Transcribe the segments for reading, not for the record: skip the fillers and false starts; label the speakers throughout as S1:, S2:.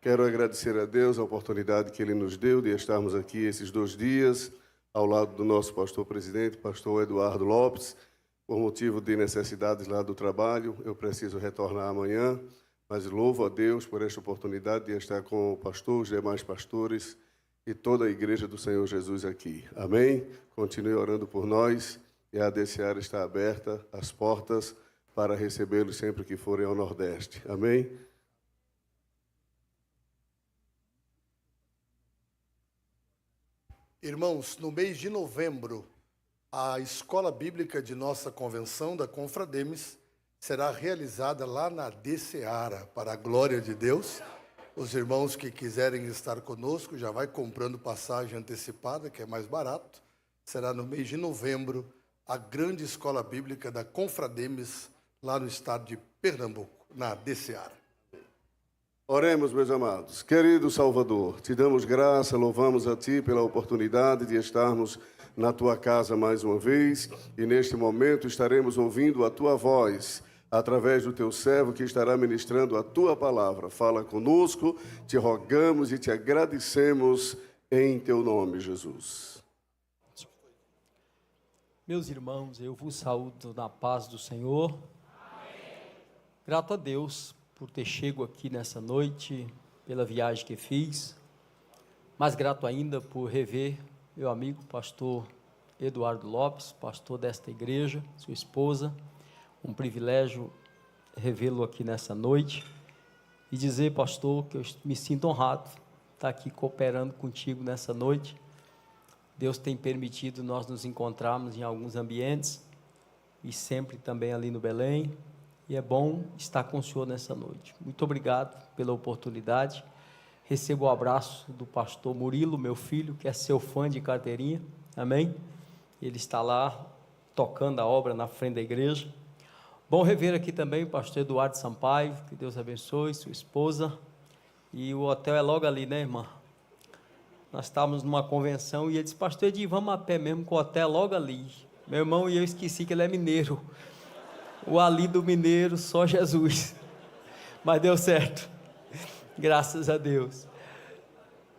S1: Quero agradecer a Deus a oportunidade que Ele nos deu de estarmos aqui esses 2 dias, ao lado do nosso pastor-presidente, pastor Eduardo Lopes. Por motivo de necessidades lá do trabalho, eu preciso retornar amanhã, mas louvo a Deus por esta oportunidade de estar com o pastor, os demais pastores e toda a igreja do Senhor Jesus aqui. Amém? Continue orando por nós e a DCAR está aberta, as portas, para recebê-los sempre que forem ao Nordeste. Amém?
S2: Irmãos, no mês de novembro, a escola bíblica de nossa convenção da Confrademes será realizada lá na DCAR, para a glória de Deus. Os irmãos que quiserem estar conosco, já vai comprando passagem antecipada, que é mais barato. Será no mês de novembro, a grande escola bíblica da Confrademes, lá no estado de Pernambuco, na DCAR.
S1: Oremos, meus amados. Querido Salvador, te damos graça, louvamos a Ti pela oportunidade de estarmos na Tua casa mais uma vez, e neste momento estaremos ouvindo a Tua voz, através do Teu servo que estará ministrando a Tua palavra. Fala conosco, te rogamos e te agradecemos em Teu nome, Jesus.
S3: Meus irmãos, eu vos saúdo na paz do Senhor. Amém. Grato a Deus por ter chego aqui nessa noite, pela viagem que fiz, mais grato ainda por rever meu amigo pastor Eduardo Lopes, pastor desta igreja, sua esposa. Um privilégio revê-lo aqui nessa noite e dizer, pastor, que eu me sinto honrado de estar aqui cooperando contigo nessa noite. Deus tem permitido nós nos encontrarmos em alguns ambientes e sempre também ali no Belém, e é bom estar com o Senhor nessa noite. Muito obrigado pela oportunidade. Recebo o abraço do pastor Murilo, meu filho, que é seu fã de carteirinha, amém? Ele está lá tocando a obra na frente da igreja. Bom rever aqui também o pastor Eduardo Sampaio, que Deus abençoe, sua esposa, e o hotel é logo ali, né, irmã? Nós estávamos numa convenção e ele disse, pastor Edi, vamos a pé mesmo, com o hotel é logo ali. Meu irmão, e eu esqueci que ele é mineiro, o ali do mineiro, só Jesus, mas deu certo. Graças a Deus.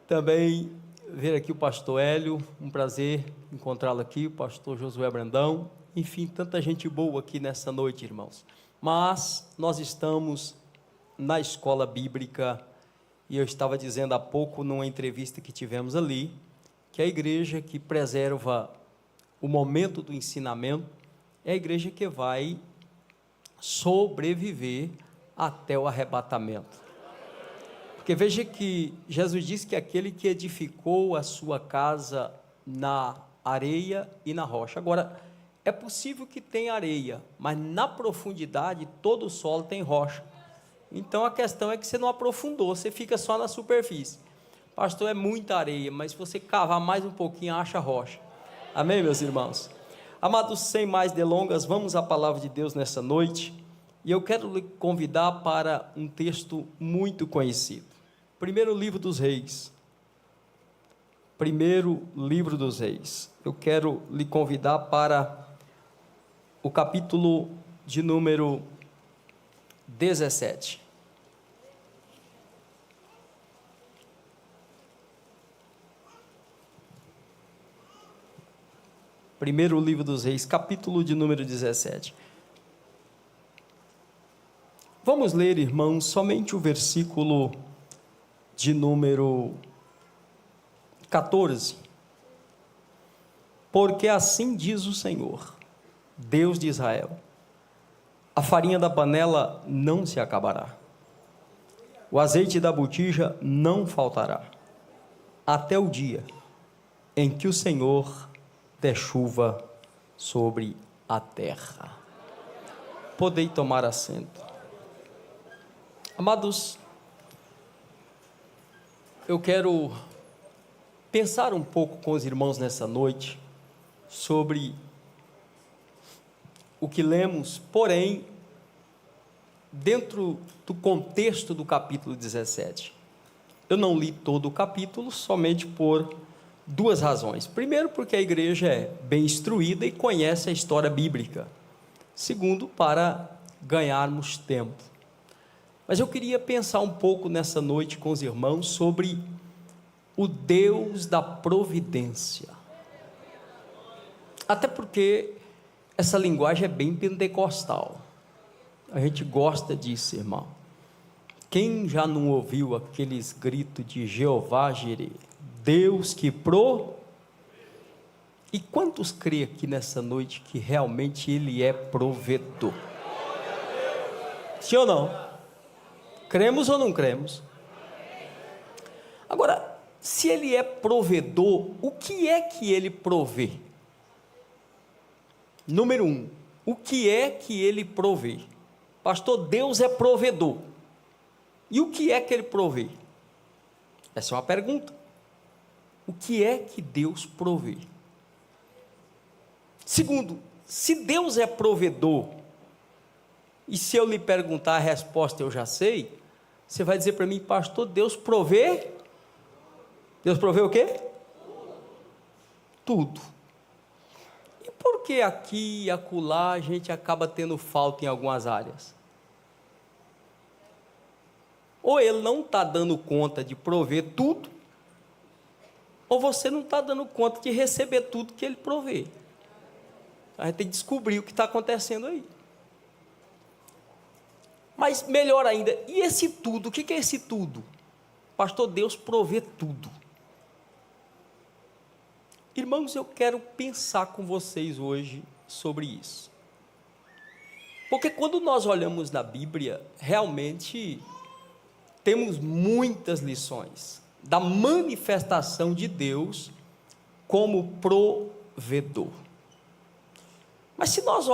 S3: Também ver aqui o pastor Hélio, um prazer encontrá-lo aqui, o pastor Josué Brandão, enfim, tanta gente boa aqui nessa noite, irmãos. Mas nós estamos na escola bíblica, e eu estava dizendo há pouco, numa entrevista que tivemos ali, que a igreja que preserva o momento do ensinamento é a igreja que vai sobreviver até o arrebatamento. Porque veja que Jesus disse que aquele que edificou a sua casa na areia e na rocha. Agora, é possível que tenha areia, mas na profundidade todo o solo tem rocha. Então a questão é que você não aprofundou, você fica só na superfície. Pastor, é muita areia, mas se você cavar mais um pouquinho, acha rocha. Amém, meus irmãos? Amados, sem mais delongas, vamos à palavra de Deus nessa noite. E eu quero lhe convidar para um texto muito conhecido. Primeiro livro dos Reis. Primeiro livro dos Reis. Eu quero lhe convidar para o capítulo de número 17. Primeiro livro dos Reis, capítulo de número 17. Vamos ler, irmãos, somente o versículo de número 14. Porque assim diz o Senhor, Deus de Israel, a farinha da panela não se acabará, o azeite da botija não faltará, até o dia em que o Senhor der chuva sobre a terra. Podei tomar assento. Amados, eu quero pensar um pouco com os irmãos nessa noite sobre o que lemos, porém, dentro do contexto do capítulo 17. Eu não li todo o capítulo somente por duas razões. Primeiro, porque a igreja é bem instruída e conhece a história bíblica. Segundo, para ganharmos tempo. Mas eu queria pensar um pouco nessa noite com os irmãos sobre o Deus da providência. Até porque essa linguagem é bem pentecostal. A gente gosta disso, irmão. Quem já não ouviu aqueles gritos de Jeová Jireh, Deus que E quantos crê aqui nessa noite que realmente Ele é provedor? Sim ou não? Cremos ou não cremos? Agora, se Ele é provedor, o que é que Ele provê? Número 1, o que é que Ele provê? Pastor, Deus é provedor. E o que é que Ele provê? Essa é uma pergunta. O que é que Deus provê? Segundo, se Deus é provedor, e se eu lhe perguntar a resposta eu já sei, você vai dizer para mim, pastor, Deus provê? Deus provê o quê? Tudo. E por que aqui e acolá a gente acaba tendo falta em algumas áreas? Ou Ele não está dando conta de prover tudo, ou você não está dando conta de receber tudo que Ele provê. A gente tem que descobrir o que está acontecendo aí. Mas melhor ainda, e esse tudo? O que é esse tudo? Pastor, Deus provê tudo. Irmãos, eu quero pensar com vocês hoje sobre isso. Porque quando nós olhamos na Bíblia, realmente temos muitas lições da manifestação de Deus como provedor. Mas se nós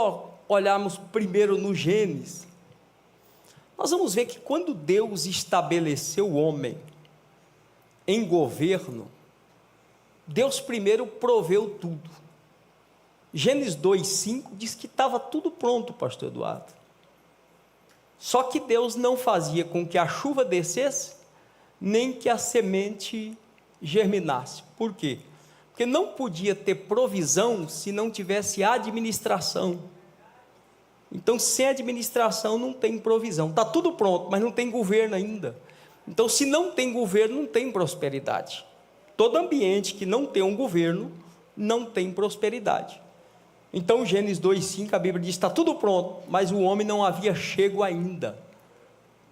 S3: olharmos primeiro no Gênesis, nós vamos ver que quando Deus estabeleceu o homem em governo, Deus primeiro proveu tudo. Gênesis 2:5 diz que estava tudo pronto, pastor Eduardo. Só que Deus não fazia com que a chuva descesse, nem que a semente germinasse. Por quê? Porque não podia ter provisão se não tivesse administração. Então, sem administração não tem provisão. Está tudo pronto, mas não tem governo ainda. Então, se não tem governo, não tem prosperidade. Todo ambiente que não tem um governo, não tem prosperidade. Então, Gênesis 2:5, a Bíblia diz, está tudo pronto, mas o homem não havia chego ainda.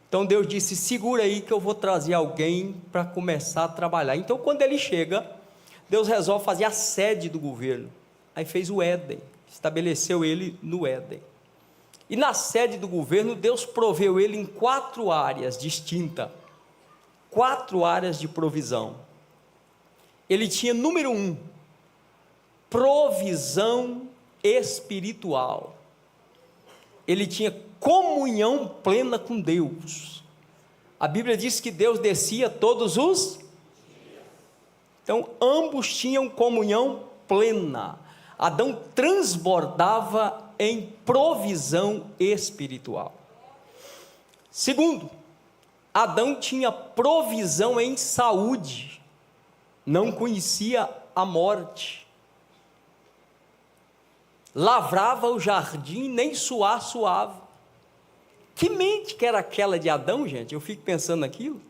S3: Então, Deus disse, segura aí que eu vou trazer alguém para começar a trabalhar. Então, quando ele chega, Deus resolve fazer a sede do governo. Aí fez o Éden, estabeleceu ele no Éden. E na sede do governo, Deus proveu ele em 4 áreas distintas. 4 áreas de provisão. Ele tinha, número 1, provisão espiritual. Ele tinha comunhão plena com Deus. A Bíblia diz que Deus descia todos os dias. Então, ambos tinham comunhão plena. Adão transbordava em provisão espiritual. Segundo, Adão tinha provisão em saúde. Não conhecia a morte. Lavrava o jardim, nem suar suava. Que mente que era aquela de Adão, gente? Eu fico pensando naquilo.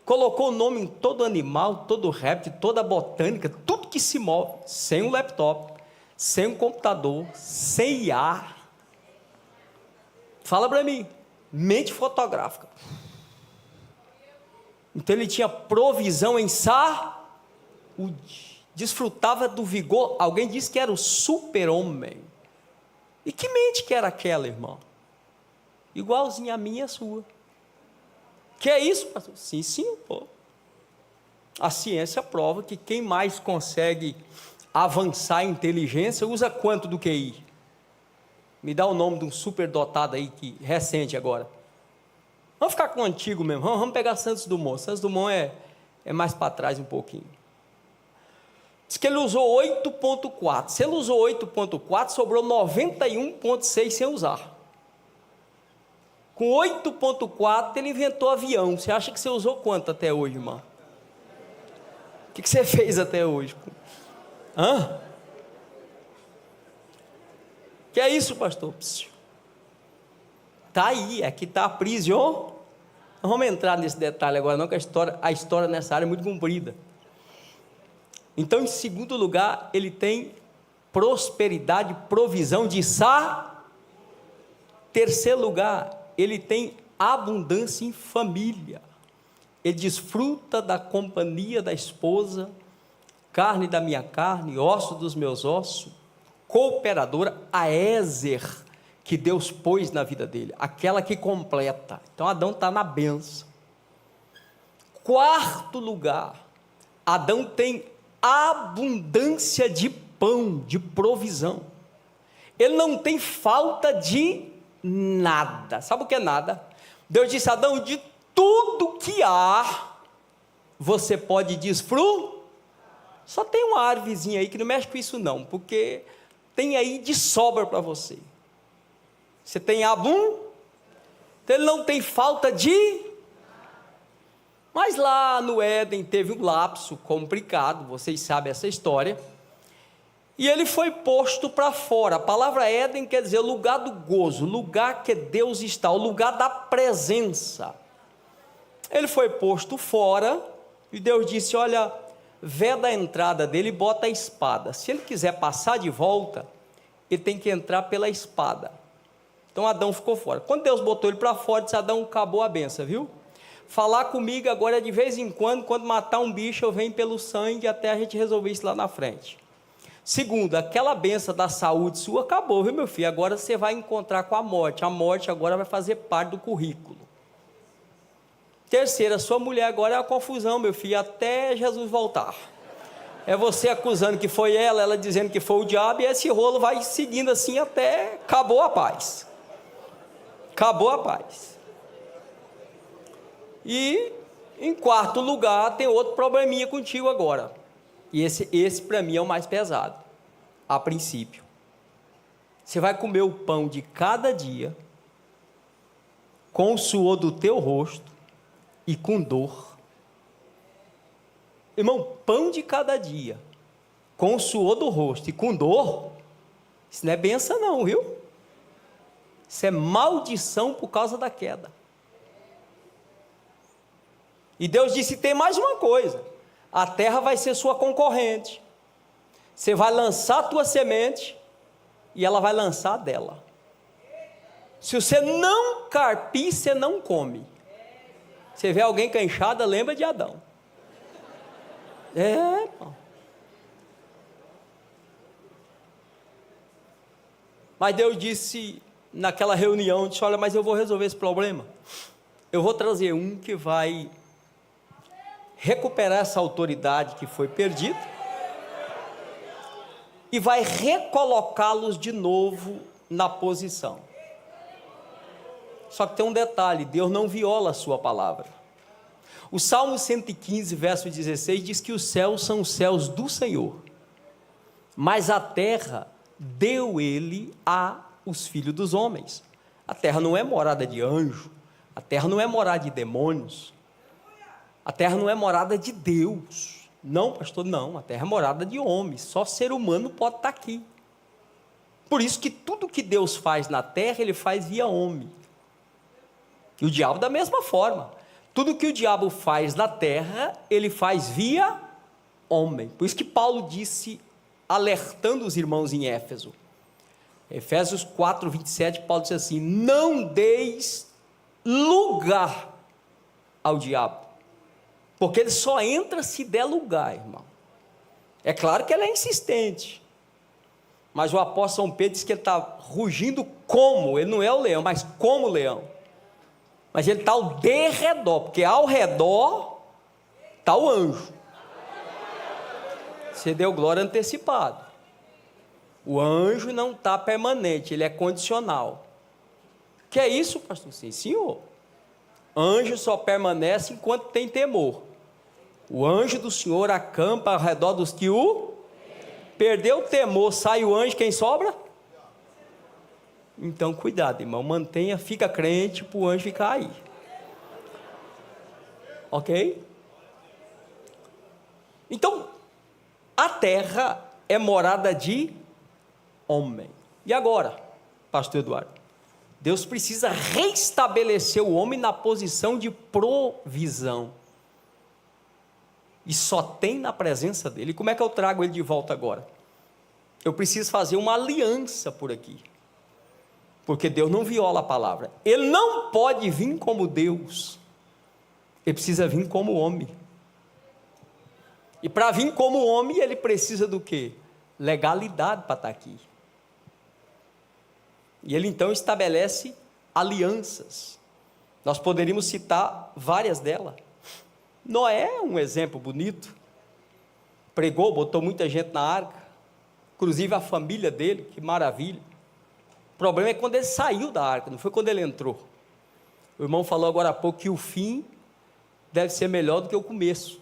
S3: Colocou o nome em todo animal, todo réptil, toda botânica, tudo que se move, sem um laptop, sem um computador, sem IA. Fala para mim, mente fotográfica. Então ele tinha provisão em saúde, desfrutava do vigor. Alguém disse que era o super-homem. E que mente que era aquela, irmão? Igualzinha a minha e a sua. Que é isso, pastor? Sim, pô. A ciência prova que quem mais consegue avançar em inteligência usa quanto do QI? Me dá o nome de um superdotado aí, recente agora. Vamos ficar com o antigo mesmo, vamos pegar Santos Dumont. Santos Dumont é mais para trás um pouquinho. Diz que ele usou 8.4. Se ele usou 8.4, sobrou 91.6 sem usar. Com 8.4 ele inventou avião. Você acha que você usou quanto até hoje, irmão? O que você fez até hoje? Que é isso, pastor? Está aí, aqui está a prisional. Não vamos entrar nesse detalhe agora não, que a história nessa área é muito comprida. Então, em segundo lugar, ele tem prosperidade, provisão de Terceiro lugar, ele tem abundância em família. Ele desfruta da companhia da esposa, carne da minha carne, osso dos meus ossos, cooperadora, a Ézer, que Deus pôs na vida dele, aquela que completa. Então Adão está na bênção. Quarto lugar, Adão tem abundância de pão, de provisão. Ele não tem falta de nada. Sabe o que é nada? Deus disse a Adão: de tudo que há, você pode desfrutar. Só tem uma árvorezinha aí que não mexe com isso não, porque tem aí de sobra para você. Você tem então ele não tem falta de. Mas lá no Éden teve um lapso complicado, vocês sabem essa história, e ele foi posto para fora. A palavra Éden quer dizer lugar do gozo, lugar que Deus está, o lugar da presença. Ele foi posto fora, e Deus disse: olha, veda a entrada dele e bota a espada. Se ele quiser passar de volta, ele tem que entrar pela espada. Então Adão ficou fora. Quando Deus botou ele para fora, disse: Adão, acabou a benção, viu? Falar comigo agora de vez em quando matar um bicho, eu venho pelo sangue até a gente resolver isso lá na frente. Segundo, aquela benção da saúde sua acabou, viu, meu filho? Agora você vai encontrar com a morte agora vai fazer parte do currículo. Terceira, sua mulher agora é a confusão, meu filho, até Jesus voltar. É você acusando que foi ela dizendo que foi o diabo, e esse rolo vai seguindo assim até acabou a paz. Acabou a paz. E em quarto lugar, tem outro probleminha contigo agora. E esse para mim é o mais pesado, a princípio. Você vai comer o pão de cada dia, com o suor do teu rosto e com dor. Irmão, pão de cada dia, com o suor do rosto e com dor, isso não é benção não, viu? Isso é maldição por causa da queda. E Deus disse: tem mais uma coisa, a terra vai ser sua concorrente, você vai lançar a tua semente, e ela vai lançar a dela. Se você não carpir, você não come. Você vê alguém com a enxada, lembra de Adão. Pô. Mas Deus disse naquela reunião, disse: olha, mas eu vou resolver esse problema. Eu vou trazer um que vai recuperar essa autoridade que foi perdida e vai recolocá-los de novo na posição. Só que tem um detalhe: Deus não viola a sua palavra. O Salmo 115, verso 16, diz que os céus são os céus do Senhor, mas a terra deu ele aos filhos dos homens. A terra não é morada de anjo, a terra não é morada de demônios, a terra não é morada de Deus. Não, pastor, não, a terra é morada de homens, só ser humano pode estar aqui. Por isso que tudo que Deus faz na terra, ele faz via homem. E o diabo da mesma forma. Tudo que o diabo faz na terra, ele faz via homem. Por isso que Paulo disse, alertando os irmãos em Éfeso, Efésios 4, 27, Paulo disse assim: não deis lugar ao diabo, porque ele só entra se der lugar, irmão. É claro que ele é insistente, mas o apóstolo São Pedro diz que ele está rugindo como, ele não é o leão, mas como o leão. Mas ele está ao derredor, porque ao redor está o anjo. Você deu glória antecipado. O anjo não está permanente, ele é condicional. Que é isso, pastor? Sim, senhor. Anjo só permanece enquanto tem temor. O anjo do Senhor acampa ao redor dos que o perdeu o temor, sai o anjo, quem sobra? Então cuidado, irmão, mantenha, fica crente para o anjo ficar aí. Ok? Então, a terra é morada de homem. E agora, pastor Eduardo? Deus precisa reestabelecer o homem na posição de provisão. E só tem na presença dele. E como é que eu trago ele de volta agora? Eu preciso fazer uma aliança por aqui. Porque Deus não viola a palavra. Ele não pode vir como Deus. Ele precisa vir como homem. E para vir como homem, ele precisa do quê? Legalidade para estar aqui. E ele então estabelece alianças. Nós poderíamos citar várias delas. Noé é um exemplo bonito. Pregou, botou muita gente na arca. Inclusive a família dele, que maravilha. O problema é quando ele saiu da arca, não foi quando ele entrou. O irmão falou agora há pouco que o fim deve ser melhor do que o começo.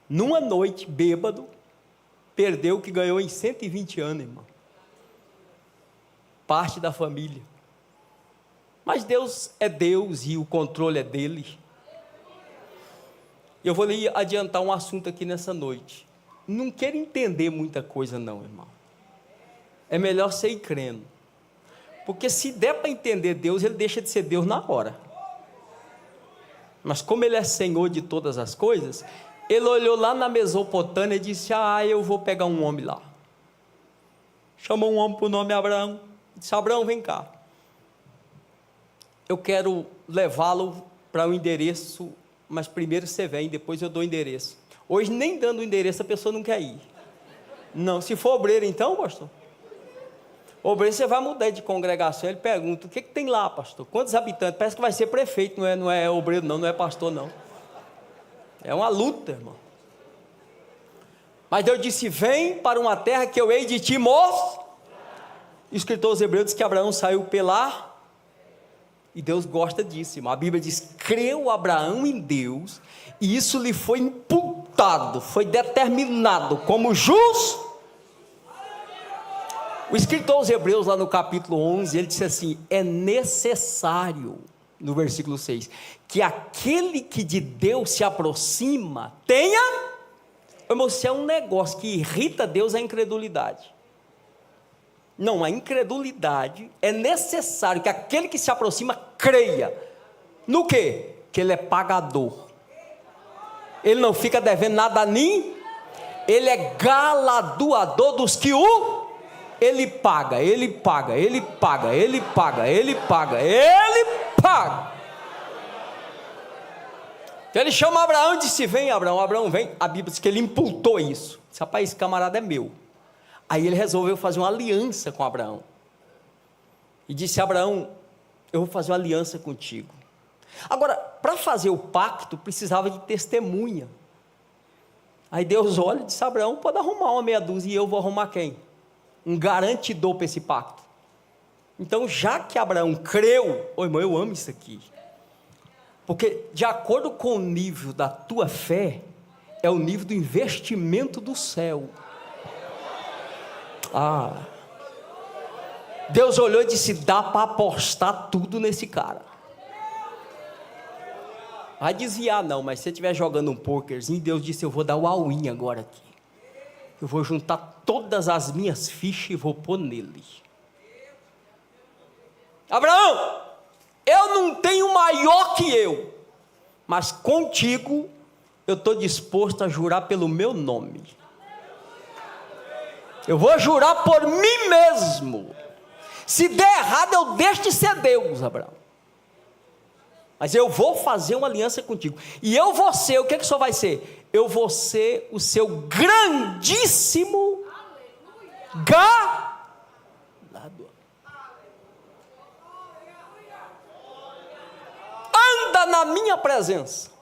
S3: Numa noite, bêbado, perdeu o que ganhou em 120 anos, irmão. Parte da família. Mas Deus é Deus e o controle é dele. Eu vou lhe adiantar um assunto aqui nessa noite. Não quero entender muita coisa não, irmão. É melhor você ir crendo. Porque se der para entender Deus, ele deixa de ser Deus na hora. Mas como ele é Senhor de todas as coisas, ele olhou lá na Mesopotâmia e disse, eu vou pegar um homem lá. Chamou um homem por nome Abraão. Disse, Abraão, vem cá. Eu quero levá-lo para um endereço, mas primeiro você vem, depois eu dou o endereço. Hoje, nem dando o endereço, a pessoa não quer ir. Não, se for obreiro então, pastor? Obreiro, você vai mudar de congregação, ele pergunta, o que tem lá, pastor? Quantos habitantes? Parece que vai ser prefeito, não é obreiro não é pastor não. É uma luta, irmão. Mas Deus disse, vem para uma terra que eu hei de te mostrar. O escritor aos Hebreus diz que Abraão saiu pela... E Deus gosta disso, irmão. A Bíblia diz, creu Abraão em Deus, e isso lhe foi imputado, foi determinado como justo. O escritor aos Hebreus, lá no capítulo 11, ele disse assim, é necessário, no versículo 6, que aquele que de Deus se aproxima, tenha... Irmão, se é um negócio que irrita Deus, é a incredulidade. Não, a incredulidade é necessário que aquele que se aproxima creia. No quê? Que ele é pagador. Ele não fica devendo nada a ninguém. Ele é galardoador dos que o... Ele paga, ele paga, ele paga, ele paga, ele paga, ele paga. Então ele chama Abraão e disse, vem Abraão, Abraão vem. A Bíblia diz que ele imputou isso. Disse, rapaz, esse camarada é meu. Aí ele resolveu fazer uma aliança com Abraão. E disse, Abraão, eu vou fazer uma aliança contigo. Agora, para fazer o pacto, precisava de testemunha. Aí Deus olha e disse, Abraão, pode arrumar uma meia dúzia, e eu vou arrumar quem? Um garantidor para esse pacto. Então, já que Abraão creu, irmão, eu amo isso aqui. Porque, de acordo com o nível da tua fé, é o nível do investimento do céu. Deus olhou e disse, dá para apostar tudo nesse cara. Vai desviar não, mas se você estiver jogando um pokerzinho, Deus disse, eu vou dar o all-in agora aqui. Eu vou juntar todas as minhas fichas e vou pôr nele. Abraão, eu não tenho maior que eu, mas contigo eu estou disposto a jurar pelo meu nome. Eu vou jurar por mim mesmo. Se der errado, eu deixo de ser Deus, Abraão. Mas eu vou fazer uma aliança contigo. E eu vou ser, o que o senhor vai ser? Eu vou ser o seu grandíssimo galardoador. Anda na minha presença.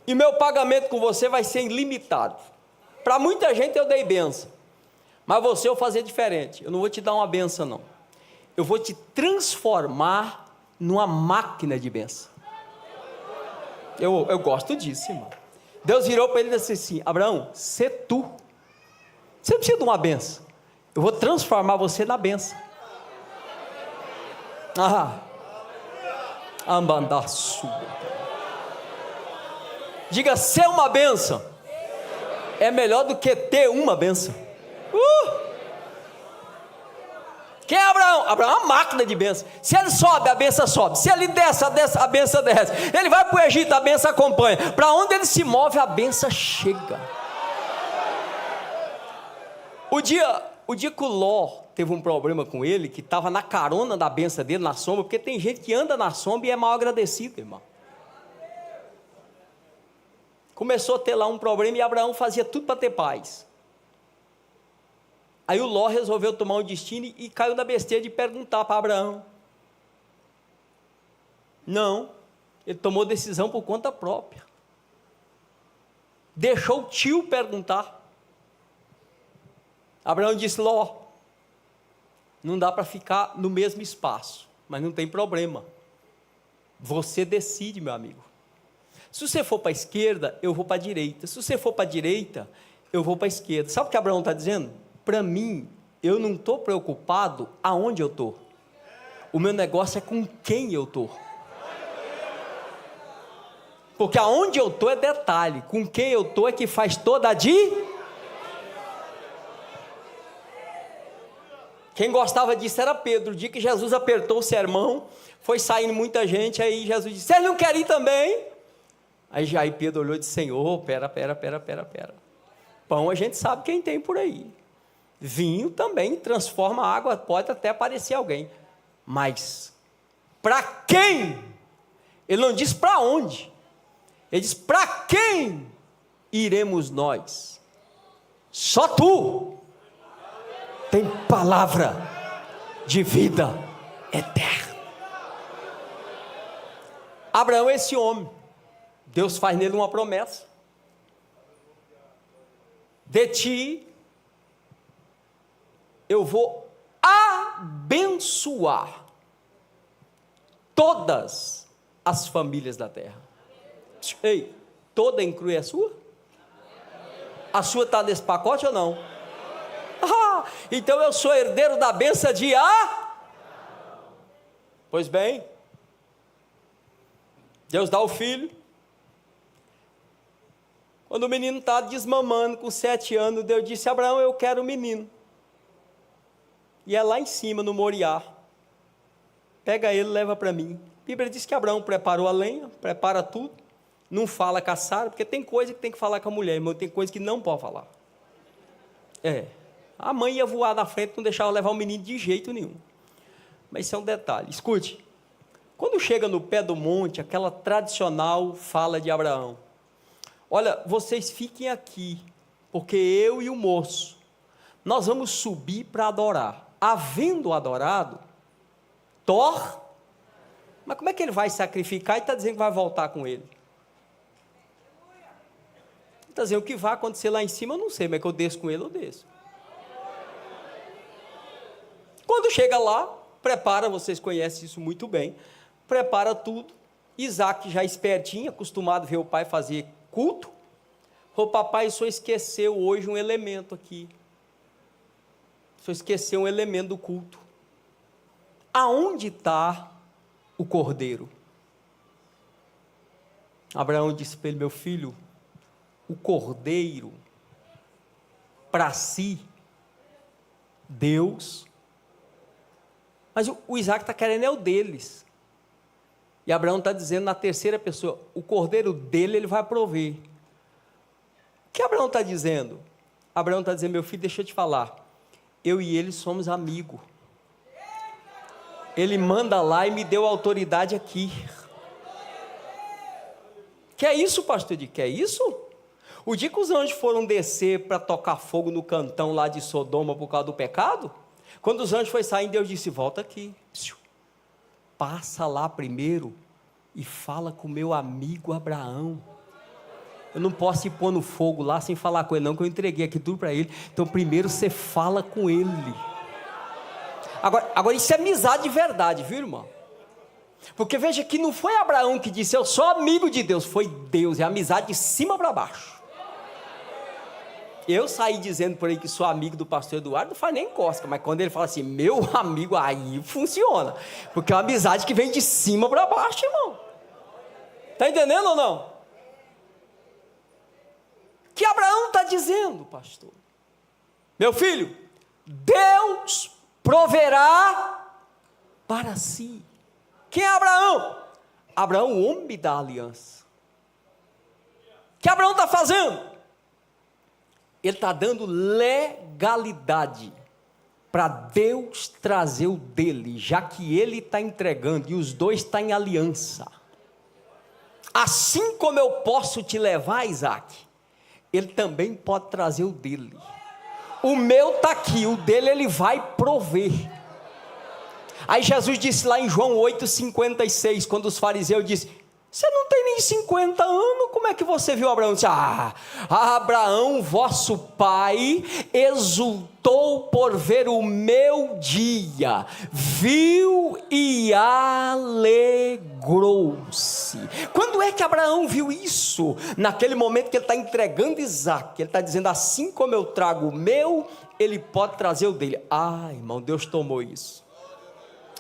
S3: E meu pagamento com você vai ser ilimitado. Para muita gente eu dei benção, mas você eu vou fazer diferente. Eu não vou te dar uma benção não. Eu vou te transformar numa máquina de benção. Eu gosto disso, irmão. Deus virou para ele e disse assim, Abraão, sê tu. Você não precisa de uma benção. Eu vou transformar você na benção. Ambandaçu. Diga, ser uma benção é melhor do que ter uma benção. Quem é Abraão? Abraão é uma máquina de bênção. Se ele sobe, a bênção sobe. Se ele desce, a bênção desce. Ele vai para o Egito, a bênção acompanha. Para onde ele se move, a bênção chega. O dia que o Ló teve um problema com ele, que estava na carona da bênção dele, na sombra, porque tem gente que anda na sombra e é mal agradecido, irmão. Começou a ter lá um problema e Abraão fazia tudo para ter paz. Aí o Ló resolveu tomar um destino e caiu na besteira de perguntar para Abraão. Não, ele tomou decisão por conta própria. Deixou o tio perguntar. Abraão disse: Ló, não dá para ficar no mesmo espaço, mas não tem problema. Você decide, meu amigo. Se você for para a esquerda, eu vou para a direita. Se você for para a direita, eu vou para a esquerda. Sabe o que Abraão está dizendo? Para mim, eu não estou preocupado aonde eu estou. O meu negócio é com quem eu estou. Porque aonde eu estou é detalhe. Com quem eu estou é que faz toda a Quem gostava disso era Pedro. O dia que Jesus apertou o sermão, foi saindo muita gente, aí Jesus disse: vocês não querem ir também? Aí Pedro olhou e disse: Senhor, pera. Pão a gente sabe quem tem por aí. Vinho também transforma água, pode até aparecer alguém. Mas, para quem? Ele não diz para onde. Ele diz: para quem iremos nós? Só tu tem palavra de vida eterna. Abraão é esse homem. Deus faz nele uma promessa. De ti eu vou abençoar todas as famílias da terra. Ei, toda inclui a sua? A sua está nesse pacote ou não? Então eu sou herdeiro da bênção de Pois bem, Deus dá o filho. Quando o menino está desmamando com 7 anos, Deus disse: Abraão, eu quero o menino. E é lá em cima, no Moriá. Pega ele, leva para mim. A Bíblia diz que Abraão preparou a lenha, prepara tudo. Não fala com a Sara, porque tem coisa que tem que falar com a mulher, mas tem coisa que não pode falar. A mãe ia voar na frente, não deixava levar o menino de jeito nenhum. Mas isso é um detalhe. Escute, quando chega no pé do monte, aquela tradicional fala de Abraão: olha, vocês fiquem aqui, porque eu e o moço, nós vamos subir para adorar. Havendo adorado, mas como é que ele vai sacrificar e está dizendo que vai voltar com ele? Está dizendo: o que vai acontecer lá em cima eu não sei, mas que eu desço com ele, eu desço. Quando chega lá, prepara, vocês conhecem isso muito bem, prepara tudo. Isaac já espertinho, acostumado a ver o pai fazer culto. O papai só esqueceu hoje um elemento aqui. Só esqueceu um elemento do culto. Aonde está o cordeiro? Abraão disse para ele: meu filho, o cordeiro, para si, Deus. Mas o Isaac está querendo é o deles. E Abraão está dizendo na terceira pessoa: o cordeiro dele ele vai prover. O que Abraão está dizendo? Abraão está dizendo: meu filho, deixa eu te falar, eu e ele somos amigos. Ele manda lá e me deu autoridade aqui. Que é isso, pastor? Que é isso? O dia que os anjos foram descer para tocar fogo no cantão lá de Sodoma por causa do pecado, quando os anjos foram saindo, Deus disse: volta aqui, passa lá primeiro e fala com meu amigo Abraão. Eu não posso ir pôr no fogo lá sem falar com ele não, que eu entreguei aqui tudo para ele. Então primeiro você fala com ele. Agora isso é amizade de verdade, viu, irmão? Porque veja que não foi Abraão que disse: eu sou amigo de Deus. Foi Deus, é amizade de cima para baixo. Eu saí dizendo por aí que sou amigo do pastor Eduardo, não faz nem cosca, mas quando ele fala assim, meu amigo, aí funciona, porque é uma amizade que vem de cima para baixo, irmão. Está entendendo ou não? Que Abraão está dizendo, pastor? Meu filho, Deus proverá para si. Quem é Abraão? Abraão, o homem da aliança. O que Abraão está fazendo? Ele está dando legalidade para Deus trazer o dele, já que ele está entregando e os dois estão em aliança. Assim como eu posso te levar, Isaac, ele também pode trazer o dele. O meu está aqui, o dele ele vai prover. Aí Jesus disse lá em João 8,56, quando os fariseus disseram: você não tem nem 50 anos, como é que você viu Abraão? Disse: Abraão, vosso pai, exultou por ver o meu dia, viu e alegrou-se. Quando é que Abraão viu isso? Naquele momento que ele está entregando Isaac, ele está dizendo: assim como eu trago o meu, ele pode trazer o dele. Irmão, Deus tomou isso.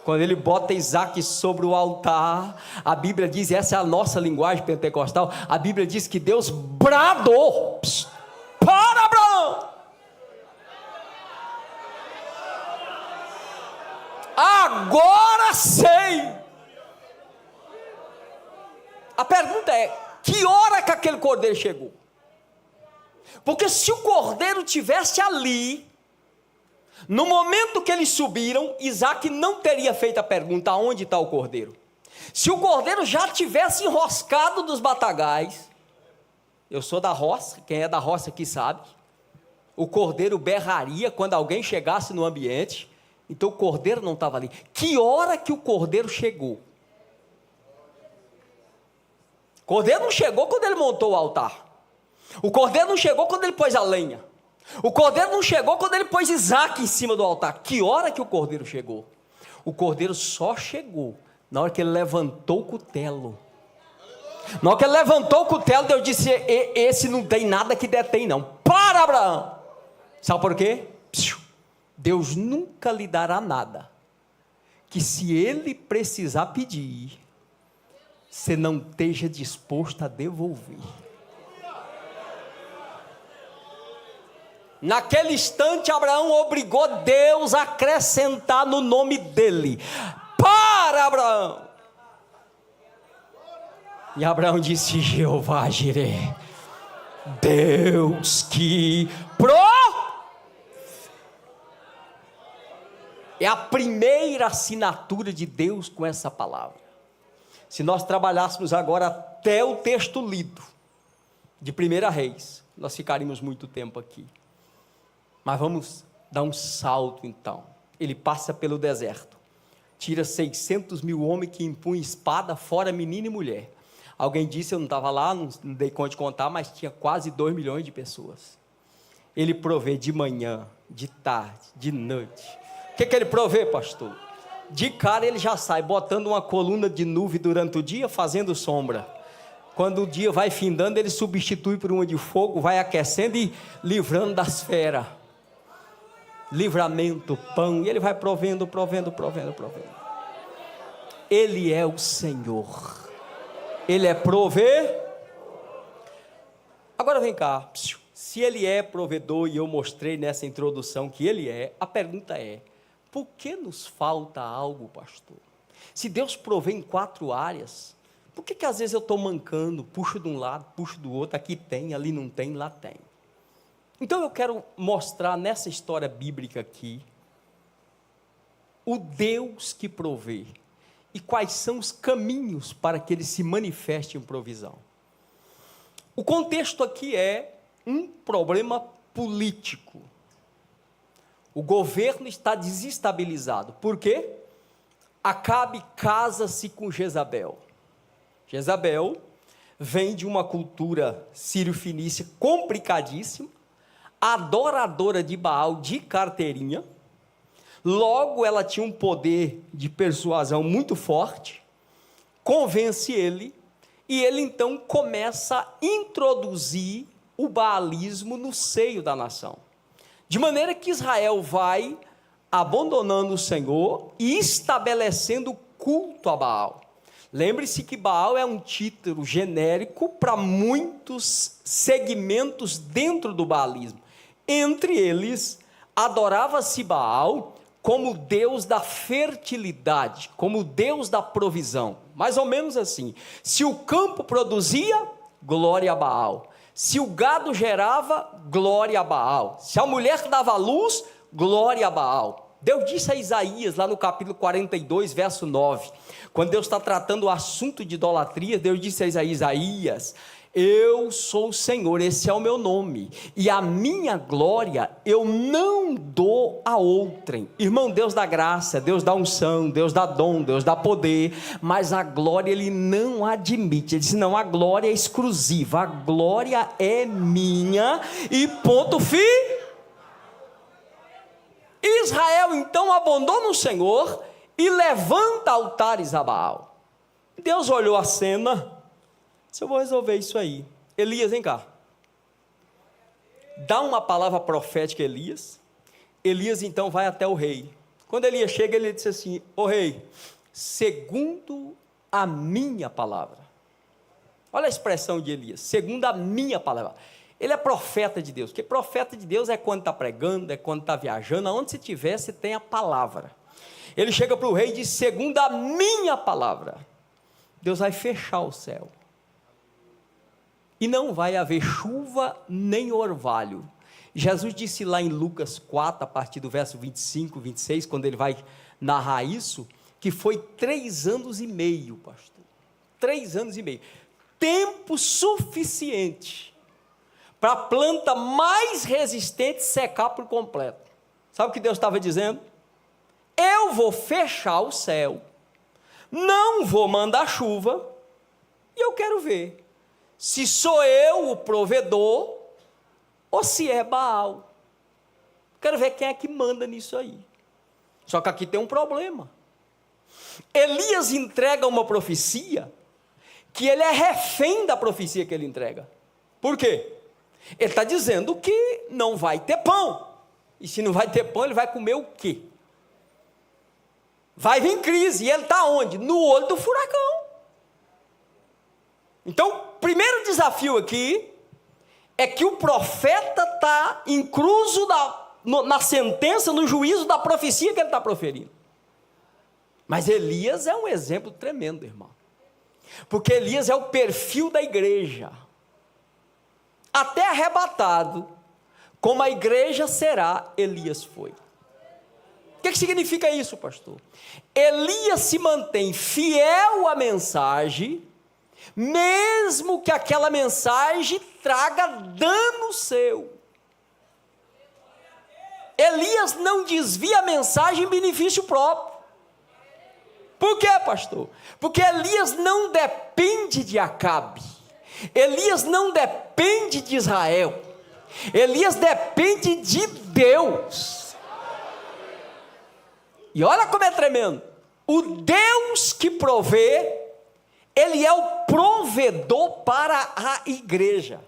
S3: Quando ele bota Isaac sobre o altar, a Bíblia diz, essa é a nossa linguagem pentecostal, a Bíblia diz que Deus bradou para Abraão: agora sei. A pergunta é: que hora que aquele cordeiro chegou? Porque se o cordeiro tivesse ali, no momento que eles subiram, Isaac não teria feito a pergunta: aonde está o cordeiro? Se o cordeiro já tivesse enroscado dos batagais, eu sou da roça, quem é da roça aqui sabe, o cordeiro berraria quando alguém chegasse no ambiente, então o cordeiro não estava ali. Que hora que o cordeiro chegou? O cordeiro não chegou quando ele montou o altar, o cordeiro não chegou quando ele pôs a lenha, o cordeiro não chegou quando ele pôs Isaac em cima do altar. Que hora que o cordeiro chegou? O cordeiro só chegou na hora que ele levantou o cutelo. Na hora que ele levantou o cutelo, Deus disse: esse não tem nada que detém não. Para, Abraão! Sabe por quê? Deus nunca lhe dará nada que, se ele precisar pedir, você não esteja disposto a devolver. Naquele instante, Abraão obrigou Deus a acrescentar no nome dele: para, Abraão. E Abraão disse: Jeová Jireh, Deus que é a primeira assinatura de Deus com essa palavra. Se nós trabalhássemos agora até o texto lido de 1 Reis, nós ficaríamos muito tempo aqui. Mas vamos dar um salto então. Ele passa pelo deserto, tira 600 mil homens que impunham espada, fora menino e mulher. Alguém disse, eu não estava lá, não dei conta de contar, mas tinha quase 2 milhões de pessoas. Ele provê de manhã, de tarde, de noite. O que ele provê, pastor? De cara ele já sai botando uma coluna de nuvem durante o dia, fazendo sombra. Quando o dia vai findando, ele substitui por uma de fogo, vai aquecendo e livrando das feras. Livramento, pão, e ele vai provendo. Ele é o Senhor, ele é prover. Agora vem cá, se ele é provedor, e eu mostrei nessa introdução que ele é, a pergunta é: por que nos falta algo, pastor? Se Deus provê em 4 áreas, por que às vezes eu estou mancando, puxo de um lado, puxo do outro, aqui tem, ali não tem, lá tem? Então eu quero mostrar nessa história bíblica aqui, o Deus que provê, e quais são os caminhos para que ele se manifeste em provisão. O contexto aqui é um problema político. O governo está desestabilizado. Por quê? Acabe casa-se com Jezabel. Jezabel vem de uma cultura sírio-fenícia complicadíssima, adoradora de Baal de carteirinha. Logo ela tinha um poder de persuasão muito forte, convence ele, e ele então começa a introduzir o baalismo no seio da nação, de maneira que Israel vai abandonando o Senhor e estabelecendo culto a Baal. Lembre-se que Baal é um título genérico para muitos segmentos dentro do baalismo. Entre eles, adorava-se Baal como o Deus da fertilidade, como o Deus da provisão. Mais ou menos assim. Se o campo produzia, glória a Baal. Se o gado gerava, glória a Baal. Se a mulher dava luz, glória a Baal. Deus disse a Isaías, lá no capítulo 42, verso 9, quando Deus está tratando o assunto de idolatria, Deus disse a Isaías: eu sou o Senhor, esse é o meu nome, e a minha glória eu não dou a outrem. Irmão, Deus dá graça, Deus dá unção, Deus dá dom, Deus dá poder, mas a glória Ele não admite. Ele disse: não, a glória é exclusiva, a glória é minha, e ponto final. Israel então abandona o Senhor e levanta altares a Baal. Deus olhou a cena, disse: eu vou resolver isso aí. Elias, vem cá. Dá uma palavra profética a Elias. Elias então vai até o rei. Quando Elias chega, ele disse assim: ô rei, segundo a minha palavra. Olha a expressão de Elias: segundo a minha palavra. Ele é profeta de Deus, porque profeta de Deus é quando está pregando, é quando está viajando, aonde você estiver, você tem a palavra. Ele chega para o rei e diz: segundo a minha palavra, Deus vai fechar o céu, e não vai haver chuva nem orvalho. Jesus disse lá em Lucas 4, a partir do verso 25, 26, quando ele vai narrar isso, que foi 3 anos e meio, pastor, 3 anos e meio, tempo suficiente para a planta mais resistente secar por completo. Sabe o que Deus estava dizendo? Eu vou fechar o céu, não vou mandar chuva, e eu quero ver se sou eu o provedor, ou se é Baal. Quero ver quem é que manda nisso aí. Só que aqui tem um problema. Elias entrega uma profecia, que ele é refém da profecia que ele entrega. Por quê? Ele está dizendo que não vai ter pão, e se não vai ter pão, ele vai comer o quê? Vai vir crise, e ele está onde? No olho do furacão. Então, o primeiro desafio aqui, é que o profeta está incluso na sentença, no juízo da profecia que ele está proferindo. Mas Elias é um exemplo tremendo, irmão, porque Elias é o perfil da igreja. Até arrebatado, como a igreja será, Elias foi. O que significa isso, pastor? Elias se mantém fiel à mensagem, mesmo que aquela mensagem traga dano seu. Elias não desvia a mensagem em benefício próprio. Por quê, pastor? Porque Elias não depende de Acabe. Elias não depende de Israel. Elias depende de Deus. E olha como é tremendo. O Deus que provê, Ele é o provedor para a igreja.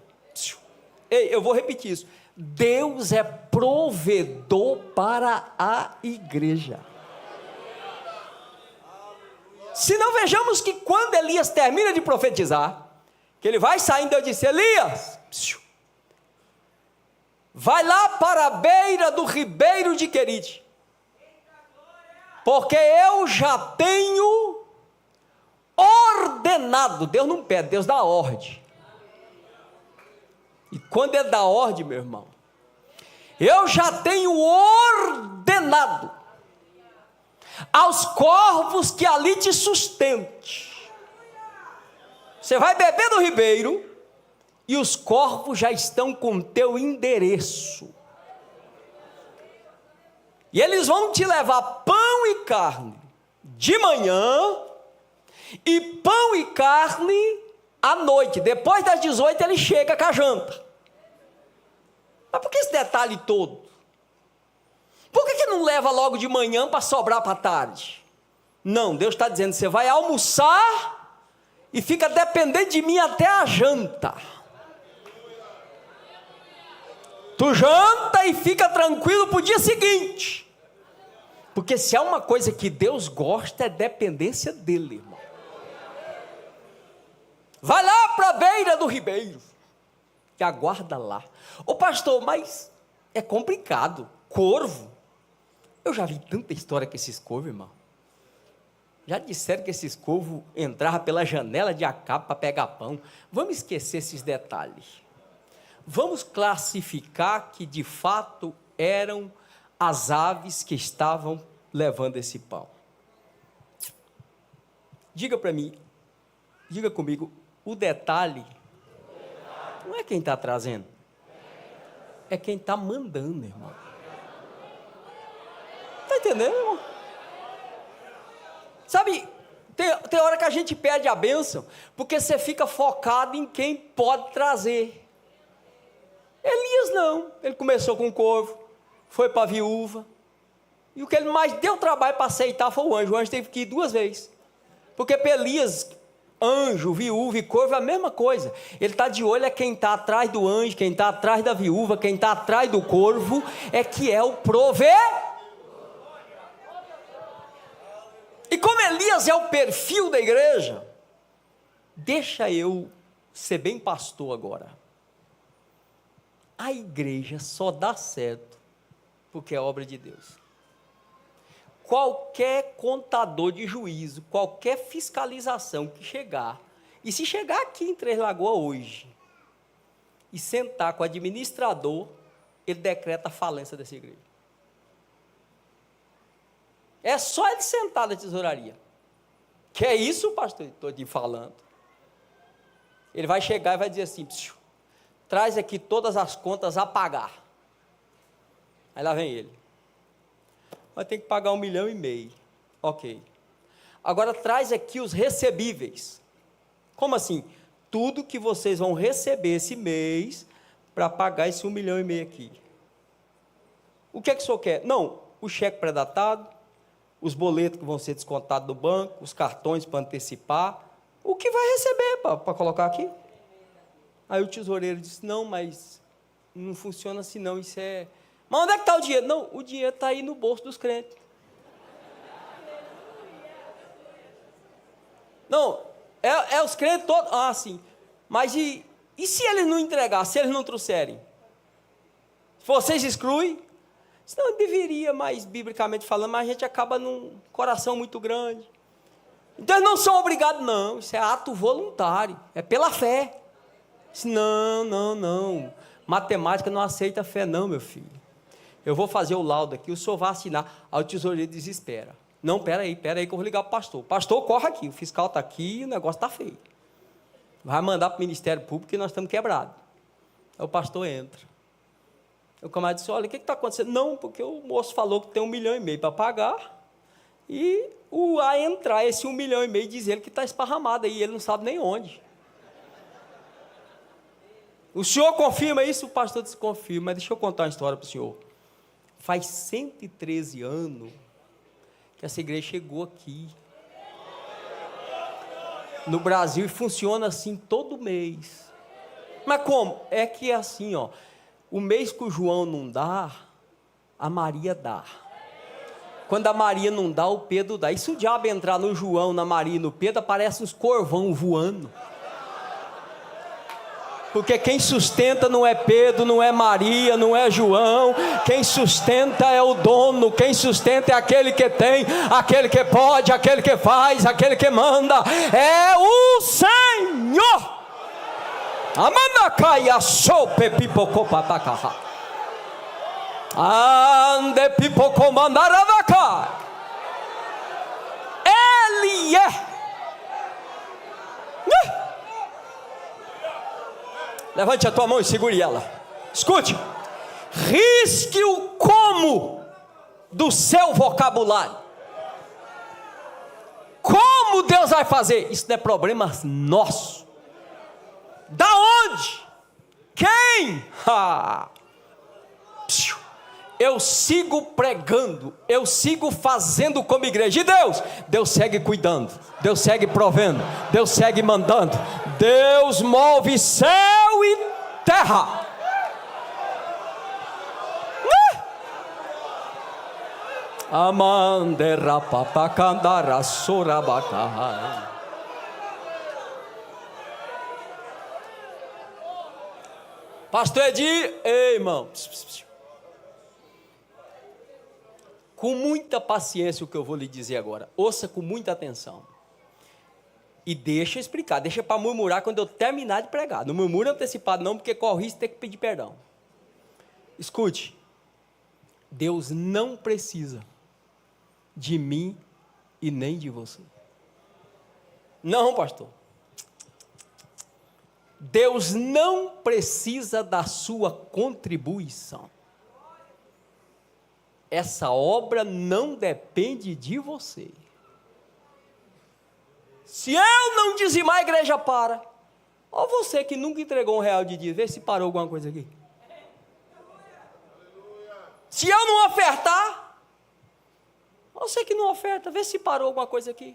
S3: Ei, eu vou repetir isso. Deus é provedor para a igreja. Se não, vejamos que quando Elias termina de profetizar, que ele vai saindo, eu disse: Elias, vai lá para a beira do ribeiro de Querite, porque eu já tenho ordenado. Deus não pede, Deus dá ordem. E quando Ele dá ordem, meu irmão, eu já tenho ordenado aos corvos que ali te sustente. Você vai beber do ribeiro, e os corvos já estão com teu endereço, e eles vão te levar pão e carne de manhã, e pão e carne à noite. Depois das 18 ele chega com a janta. Mas por que esse detalhe todo? Por que não leva logo de manhã para sobrar para tarde? Não, Deus está dizendo: você vai almoçar e fica dependendo de mim até a janta. Tu janta e fica tranquilo para o dia seguinte. Porque se há uma coisa que Deus gosta, é dependência dele, irmão. Vai lá para a beira do ribeiro, e aguarda lá. Ô pastor, mas é complicado. Corvo, Eu já vi tanta história com esses corvos, irmão. Já disseram que esses corvos entravam pela janela de Acabe para pegar pão. Vamos esquecer esses detalhes. Vamos classificar que de fato eram as aves que estavam levando esse pão. Diga para mim, diga comigo, o detalhe não é quem está trazendo, é quem está mandando, irmão. Está entendendo, irmão? Sabe, tem hora que a gente perde a bênção, porque você fica focado em quem pode trazer. Elias não, ele começou com o corvo, foi para a viúva, e o que ele mais deu trabalho para aceitar foi o anjo teve que ir 2 vezes, porque para Elias, anjo, viúva e corvo é a mesma coisa, ele está de olho, é quem está atrás do anjo, quem está atrás da viúva, quem está atrás do corvo, é que é o provedor. E como Elias é o perfil da igreja, deixa eu ser bem pastor agora. A igreja só dá certo porque é obra de Deus. Qualquer contador de juízo, qualquer fiscalização que chegar, e se chegar aqui em Três Lagoas hoje, e sentar com o administrador, ele decreta a falência dessa igreja. É só ele sentar na tesouraria. Que é isso, pastor? Estou te falando. Ele vai chegar e vai dizer assim, traz aqui todas as contas a pagar. Aí lá vem ele. Vai ter que pagar 1,5 milhão. Ok. Agora traz aqui os recebíveis. Como assim? Tudo que vocês vão receber esse mês para pagar esse 1,5 milhão aqui. O que é que o senhor quer? Não, o cheque pré-datado, os boletos que vão ser descontados do banco, os cartões para antecipar, o que vai receber para colocar aqui? Aí o tesoureiro disse, não, mas não funciona assim não, isso é... Mas onde é que está o dinheiro? Não, o dinheiro está aí no bolso dos crentes. Não, é os crentes todos, ah, sim, mas e se eles não entregarem, se eles não trouxerem? Vocês excluem? Não deveria, mas biblicamente falando, mas a gente acaba num coração muito grande. Então eles não são obrigados, não, isso é ato voluntário, é pela fé. Não, matemática não aceita fé não, meu filho. Eu vou fazer o laudo aqui, o senhor vai assinar. Aí o tesoureiro desespera. Não, peraí que eu vou ligar para o pastor. Pastor, corre aqui, o fiscal está aqui e o negócio está feio. Vai mandar para o Ministério Público e nós estamos quebrados. Aí o pastor entra. O camarada disse, olha, o que está acontecendo? Não, porque o moço falou que tem 1,5 milhão para pagar, e a entrar esse 1,5 milhão diz ele que está esparramado aí, ele não sabe nem onde. O senhor confirma isso? O pastor disse, confirma, mas deixa eu contar uma história para o senhor. Faz 113 anos que essa igreja chegou aqui, no Brasil, e funciona assim todo mês. Mas como? É que é assim, ó. O mês que o João não dá, a Maria dá. Quando a Maria não dá, o Pedro dá. E se o diabo entrar no João, na Maria e no Pedro, aparece uns corvão voando. Porque quem sustenta não é Pedro, não é Maria, não é João. Quem sustenta é o dono. Quem sustenta é aquele que tem, aquele que pode, aquele que faz, aquele que manda. É o Senhor. Amanda caia sope pipoco papakaha. Ande pipoco mandaravaka. Ele é. Levante a tua mão e segure ela. Escute. Risque o como do seu vocabulário. Como Deus vai fazer? Isso não é problema nosso. Da onde? Quem? Eu sigo pregando, eu sigo fazendo como igreja. E Deus segue cuidando, Deus segue provendo, Deus segue mandando. Deus move céu e terra. Amandera papacandara sorabacai. Pastor Edir, ei irmão, com muita paciência o que eu vou lhe dizer agora. Ouça com muita atenção. E deixa eu explicar, deixa para murmurar quando eu terminar de pregar. Não murmura antecipado não, porque corre o risco de ter que pedir perdão. Escute, Deus não precisa de mim e nem de você. Não, pastor. Deus não precisa da sua contribuição. Essa obra não depende de você. Se eu não dizimar, a igreja para. Ou você que nunca entregou R$1 de dízimo, vê se parou alguma coisa aqui. Se eu não ofertar, você que não oferta, vê se parou alguma coisa aqui.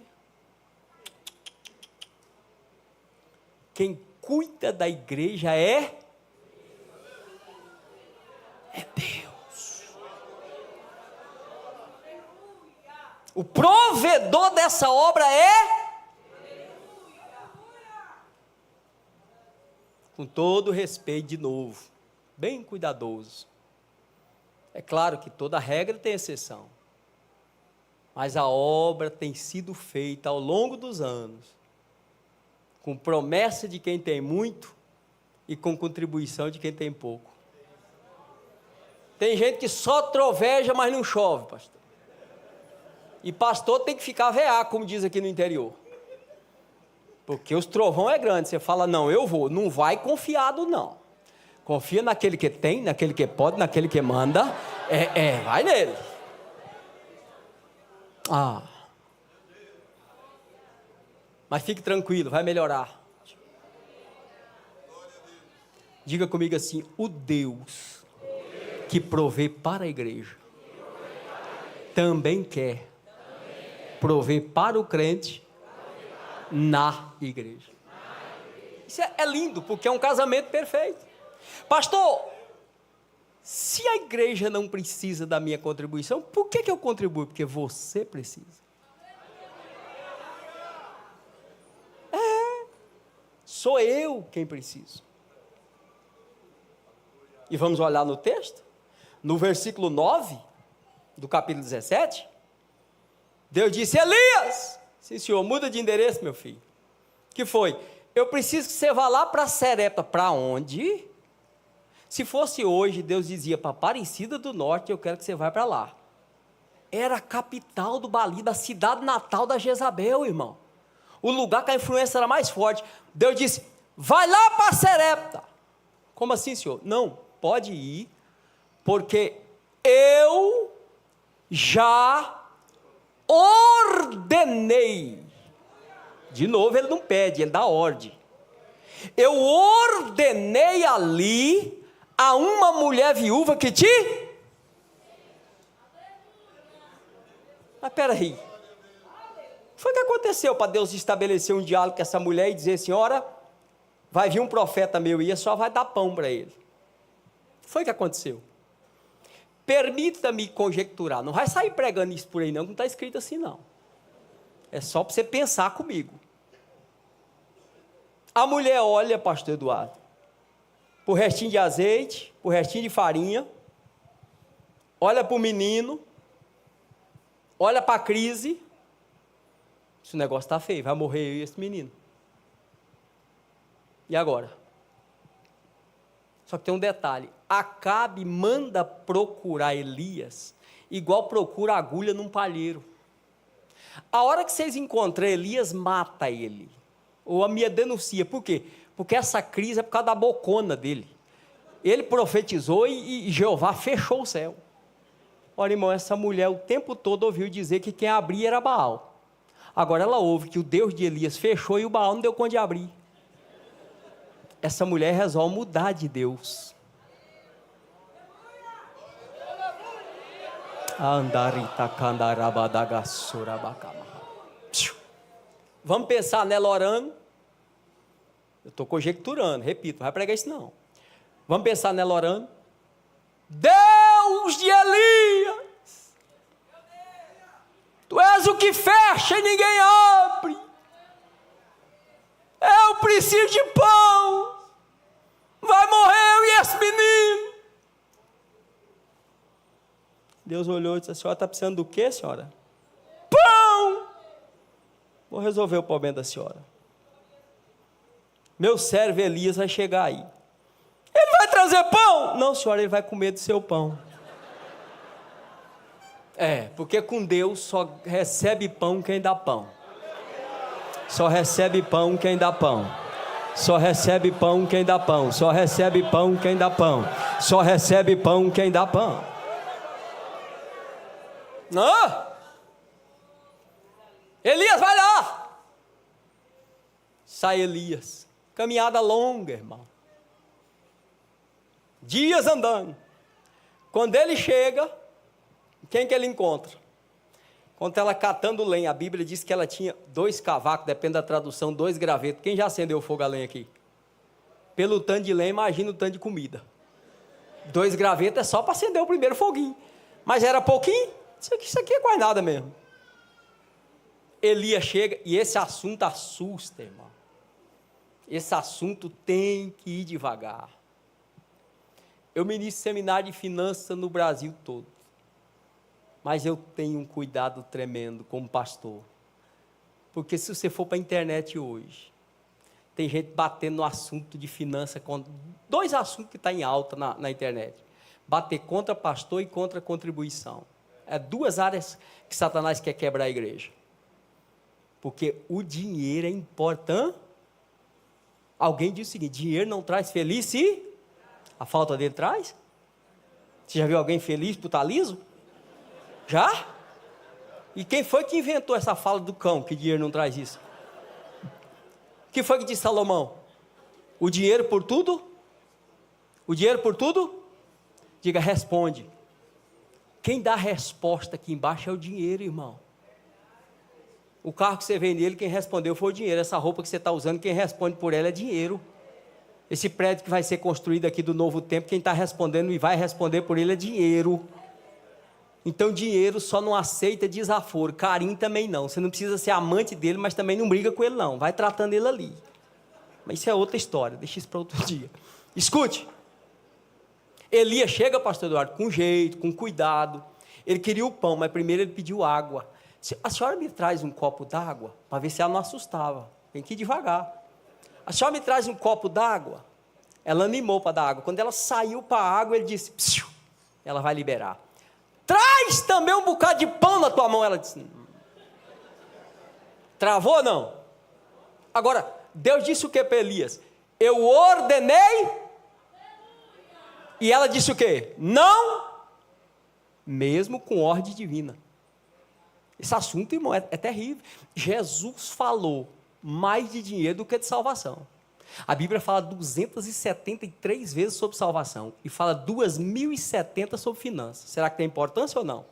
S3: Quem cuida da igreja é Deus. O provedor dessa obra é com todo respeito de novo, bem cuidadoso. É claro que toda regra tem exceção, mas a obra tem sido feita ao longo dos anos, com promessa de quem tem muito e com contribuição de quem tem pouco. Tem gente que só troveja, mas não chove, pastor. E pastor tem que ficar veaco, como diz aqui no interior. Porque os trovão é grande, você fala, não, eu vou, não vai confiado não. Confia naquele que tem, naquele que pode, naquele que manda, vai nele. Mas fique tranquilo, vai melhorar. Diga comigo assim, o Deus que provê para a igreja, também quer prover para o crente na igreja. Isso é lindo, porque é um casamento perfeito. Pastor, se a igreja não precisa da minha contribuição, por que eu contribuo? Porque você precisa. Sou eu quem preciso. E vamos olhar no texto, no versículo 9, do capítulo 17, Deus disse, Elias, sim senhor, muda de endereço meu filho, que foi? Eu preciso que você vá lá para Serepta. Para onde? Se fosse hoje, Deus dizia, para Aparecida do Norte, eu quero que você vá para lá. Era a capital do Bali, da cidade natal da Jezabel, irmão. O lugar que a influência era mais forte. Deus disse, vai lá para Serepta. Como assim, senhor? Não, pode ir, porque eu já ordenei. De novo, ele não pede, ele dá ordem. Eu ordenei ali a uma mulher viúva que te... Mas peraí. Foi o que aconteceu para Deus estabelecer um diálogo com essa mulher e dizer, senhora, vai vir um profeta meu e só vai dar pão para ele. Foi o que aconteceu. Permita-me conjecturar, não vai sair pregando isso por aí não está escrito assim não. É só para você pensar comigo. A mulher olha, pastor Eduardo, para o restinho de azeite, para o restinho de farinha, olha para o menino, olha para a crise, esse negócio está feio, vai morrer eu e esse menino. E agora? Só que tem um detalhe, Acabe manda procurar Elias, igual procura agulha num palheiro. A hora que vocês encontram Elias, mata ele. Ou a minha denuncia. Por quê? Porque essa crise é por causa da bocona dele. Ele profetizou e Jeová fechou o céu. Olha, irmão, essa mulher o tempo todo ouviu dizer que quem abria era Baal. Agora ela ouve que o Deus de Elias fechou e o Baal não deu conta de abrir. Essa mulher resolve mudar de Deus. Vamos pensar nela orando. Eu estou conjecturando, repito, não vai pregar isso não. Vamos pensar nela orando. Deus de Elias, tu és o que fecha e ninguém abre. Eu preciso de pão. Vai morrer eu e esse menino. Deus olhou e disse: a senhora está precisando do quê, senhora? Pão! Vou resolver o problema da senhora. Meu servo Elias vai chegar aí. Ele vai trazer pão? Não, senhora, ele vai comer do seu pão. Porque com Deus só recebe pão quem dá pão. Só recebe pão quem dá pão. Só recebe pão quem dá pão. Só recebe pão quem dá pão. Só recebe pão quem dá pão. Não! Elias, vai lá! Sai Elias. Caminhada longa, irmão. Dias andando. Quando ele chega, quem que ele encontra? Encontra ela catando lenha. A Bíblia diz que ela tinha 2 cavacos, depende da tradução, 2 gravetos. Quem já acendeu fogo a lenha aqui? Pelo tanto de lenha, imagina o tanto de comida. 2 gravetos é só para acender o primeiro foguinho. Mas era pouquinho? Isso aqui é quase nada mesmo. Elias chega e esse assunto assusta, irmão. Esse assunto tem que ir devagar. Eu ministro seminário de finanças no Brasil todo. Mas eu tenho um cuidado tremendo como pastor. Porque se você for para a internet hoje, tem gente batendo no assunto de finanças, 2 assuntos que estão em alta na internet. Bater contra pastor e contra contribuição. É 2 áreas que Satanás quer quebrar a igreja. Porque o dinheiro é importante. Alguém disse o seguinte: dinheiro não traz felicidade. A falta dele traz? Você já viu alguém feliz por estar liso? Já? E quem foi que inventou essa fala do cão, que dinheiro não traz isso? Que foi que disse Salomão? O dinheiro por tudo? O dinheiro por tudo? Diga, responde. Quem dá a resposta aqui embaixo é o dinheiro, irmão. O carro que você vê nele, quem respondeu foi o dinheiro. Essa roupa que você está usando, quem responde por ela é dinheiro. Esse prédio que vai ser construído aqui do Novo Tempo, quem está respondendo e vai responder por ele é dinheiro. Então dinheiro só não aceita desaforo, carinho também não. Você não precisa ser amante dele, mas também não briga com ele não. Vai tratando ele ali. Mas isso é outra história, deixa isso para outro dia. Escute. Elias chega, pastor Eduardo, com jeito, com cuidado. Ele queria o pão, mas primeiro ele pediu água. A senhora me traz um copo d'água? Para ver se ela não assustava. Tem que ir devagar. A senhora me traz um copo d'água? Ela animou para dar água. Quando ela saiu para a água, ele disse: psiu, ela vai liberar. Traz também um bocado de pão na tua mão. Ela disse: travou ou não? Agora, Deus disse o que para Elias? Eu ordenei. E ela disse o quê? Não. Mesmo com ordem divina. Esse assunto, irmão, é terrível. Jesus falou mais de dinheiro do que de salvação. A Bíblia fala 273 vezes sobre salvação e fala 2070 sobre finanças. Será que tem importância ou não?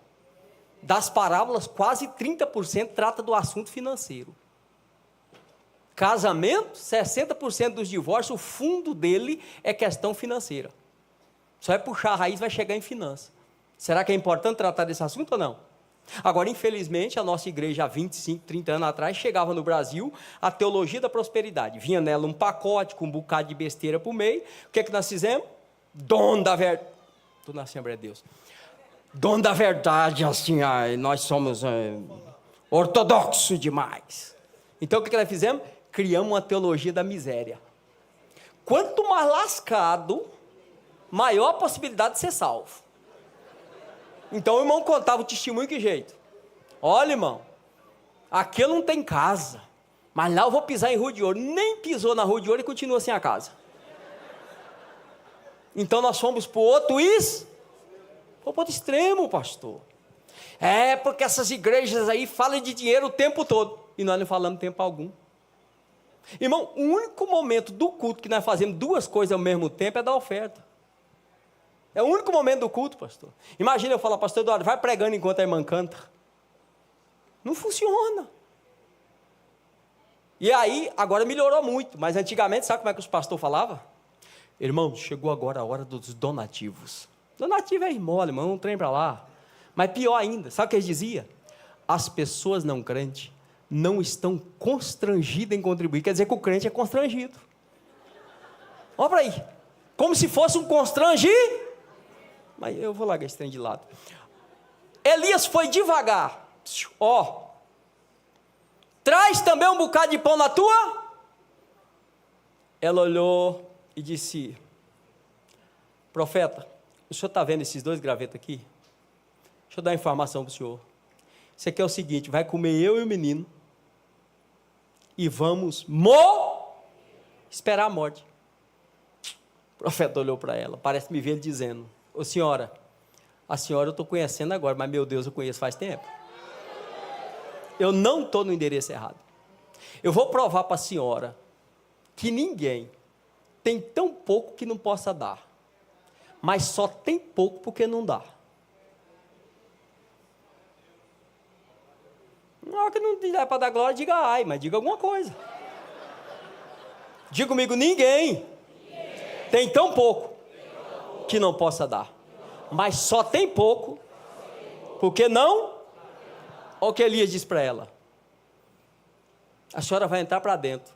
S3: Das parábolas, quase 30% trata do assunto financeiro. Casamento, 60% dos divórcios, o fundo dele é questão financeira. Só é puxar a raiz, vai chegar em finanças. Será que é importante tratar desse assunto ou não? Agora, infelizmente, a nossa igreja há 25, 30 anos atrás, chegava no Brasil a teologia da prosperidade. Vinha nela um pacote com um bocado de besteira por meio. O que é que nós fizemos? Dono da verdade. Estou na Assembleia de Deus. Dono da verdade, assim, nós somos ortodoxos demais. Então, o que nós fizemos? Criamos uma teologia da miséria. Quanto mais lascado, maior a possibilidade de ser salvo. Então o irmão contava o testemunho, que jeito? Olha, irmão, aqui eu não tenho casa, mas lá eu vou pisar em Rua de Ouro. Nem pisou na Rua de Ouro e continua sem a casa. Então nós fomos para o outro extremo, pastor. É porque essas igrejas aí falam de dinheiro o tempo todo, e nós não falamos tempo algum. Irmão, o único momento do culto que nós fazemos 2 coisas ao mesmo tempo é da oferta. É o único momento do culto, pastor. Imagina eu falar: pastor Eduardo, vai pregando enquanto a irmã canta. Não funciona. E aí, agora melhorou muito, mas antigamente, sabe como é que os pastores falavam? Irmão, chegou agora a hora dos donativos. Donativo é esmola, irmão, não trem para lá. Mas pior ainda, sabe o que eles diziam? As pessoas não crentes não estão constrangidas em contribuir. Quer dizer que o crente é constrangido. Olha para aí. Como se fosse um constrangido. Mas eu vou largar esse trem de lado. Elias foi devagar. Ó, traz também um bocado de pão na tua. Ela olhou e disse: profeta, o senhor está vendo esses 2 gravetos aqui? Deixa eu dar uma informação para o senhor. Isso aqui é o seguinte: vai comer eu e o menino e vamos esperar a morte. O profeta olhou para ela, parece me ver ele dizendo: ô senhora, a senhora eu estou conhecendo agora, mas meu Deus, eu conheço faz tempo. Eu não estou no endereço errado. Eu vou provar para a senhora que ninguém tem tão pouco que não possa dar, mas só tem pouco porque não dá. Na hora que não der para dar glória, diga ai, mas diga alguma coisa. Diga comigo: ninguém tem tão pouco que não possa dar, mas só tem pouco porque não. Olha o que Elias disse para ela: a senhora vai entrar para dentro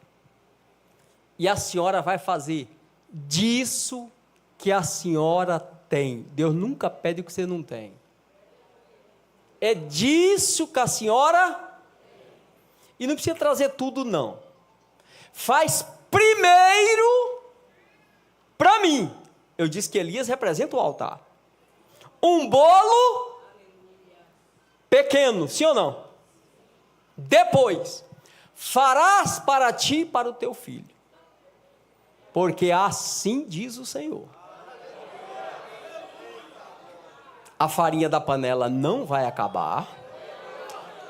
S3: e a senhora vai fazer disso que a senhora tem. Deus nunca pede o que você não tem. É disso que a senhora... E não precisa trazer tudo, não. Faz primeiro para mim. Eu disse que Elias representa o altar. Um bolo pequeno, sim ou não? Depois, farás para ti e para o teu filho. Porque assim diz o Senhor: a farinha da panela não vai acabar,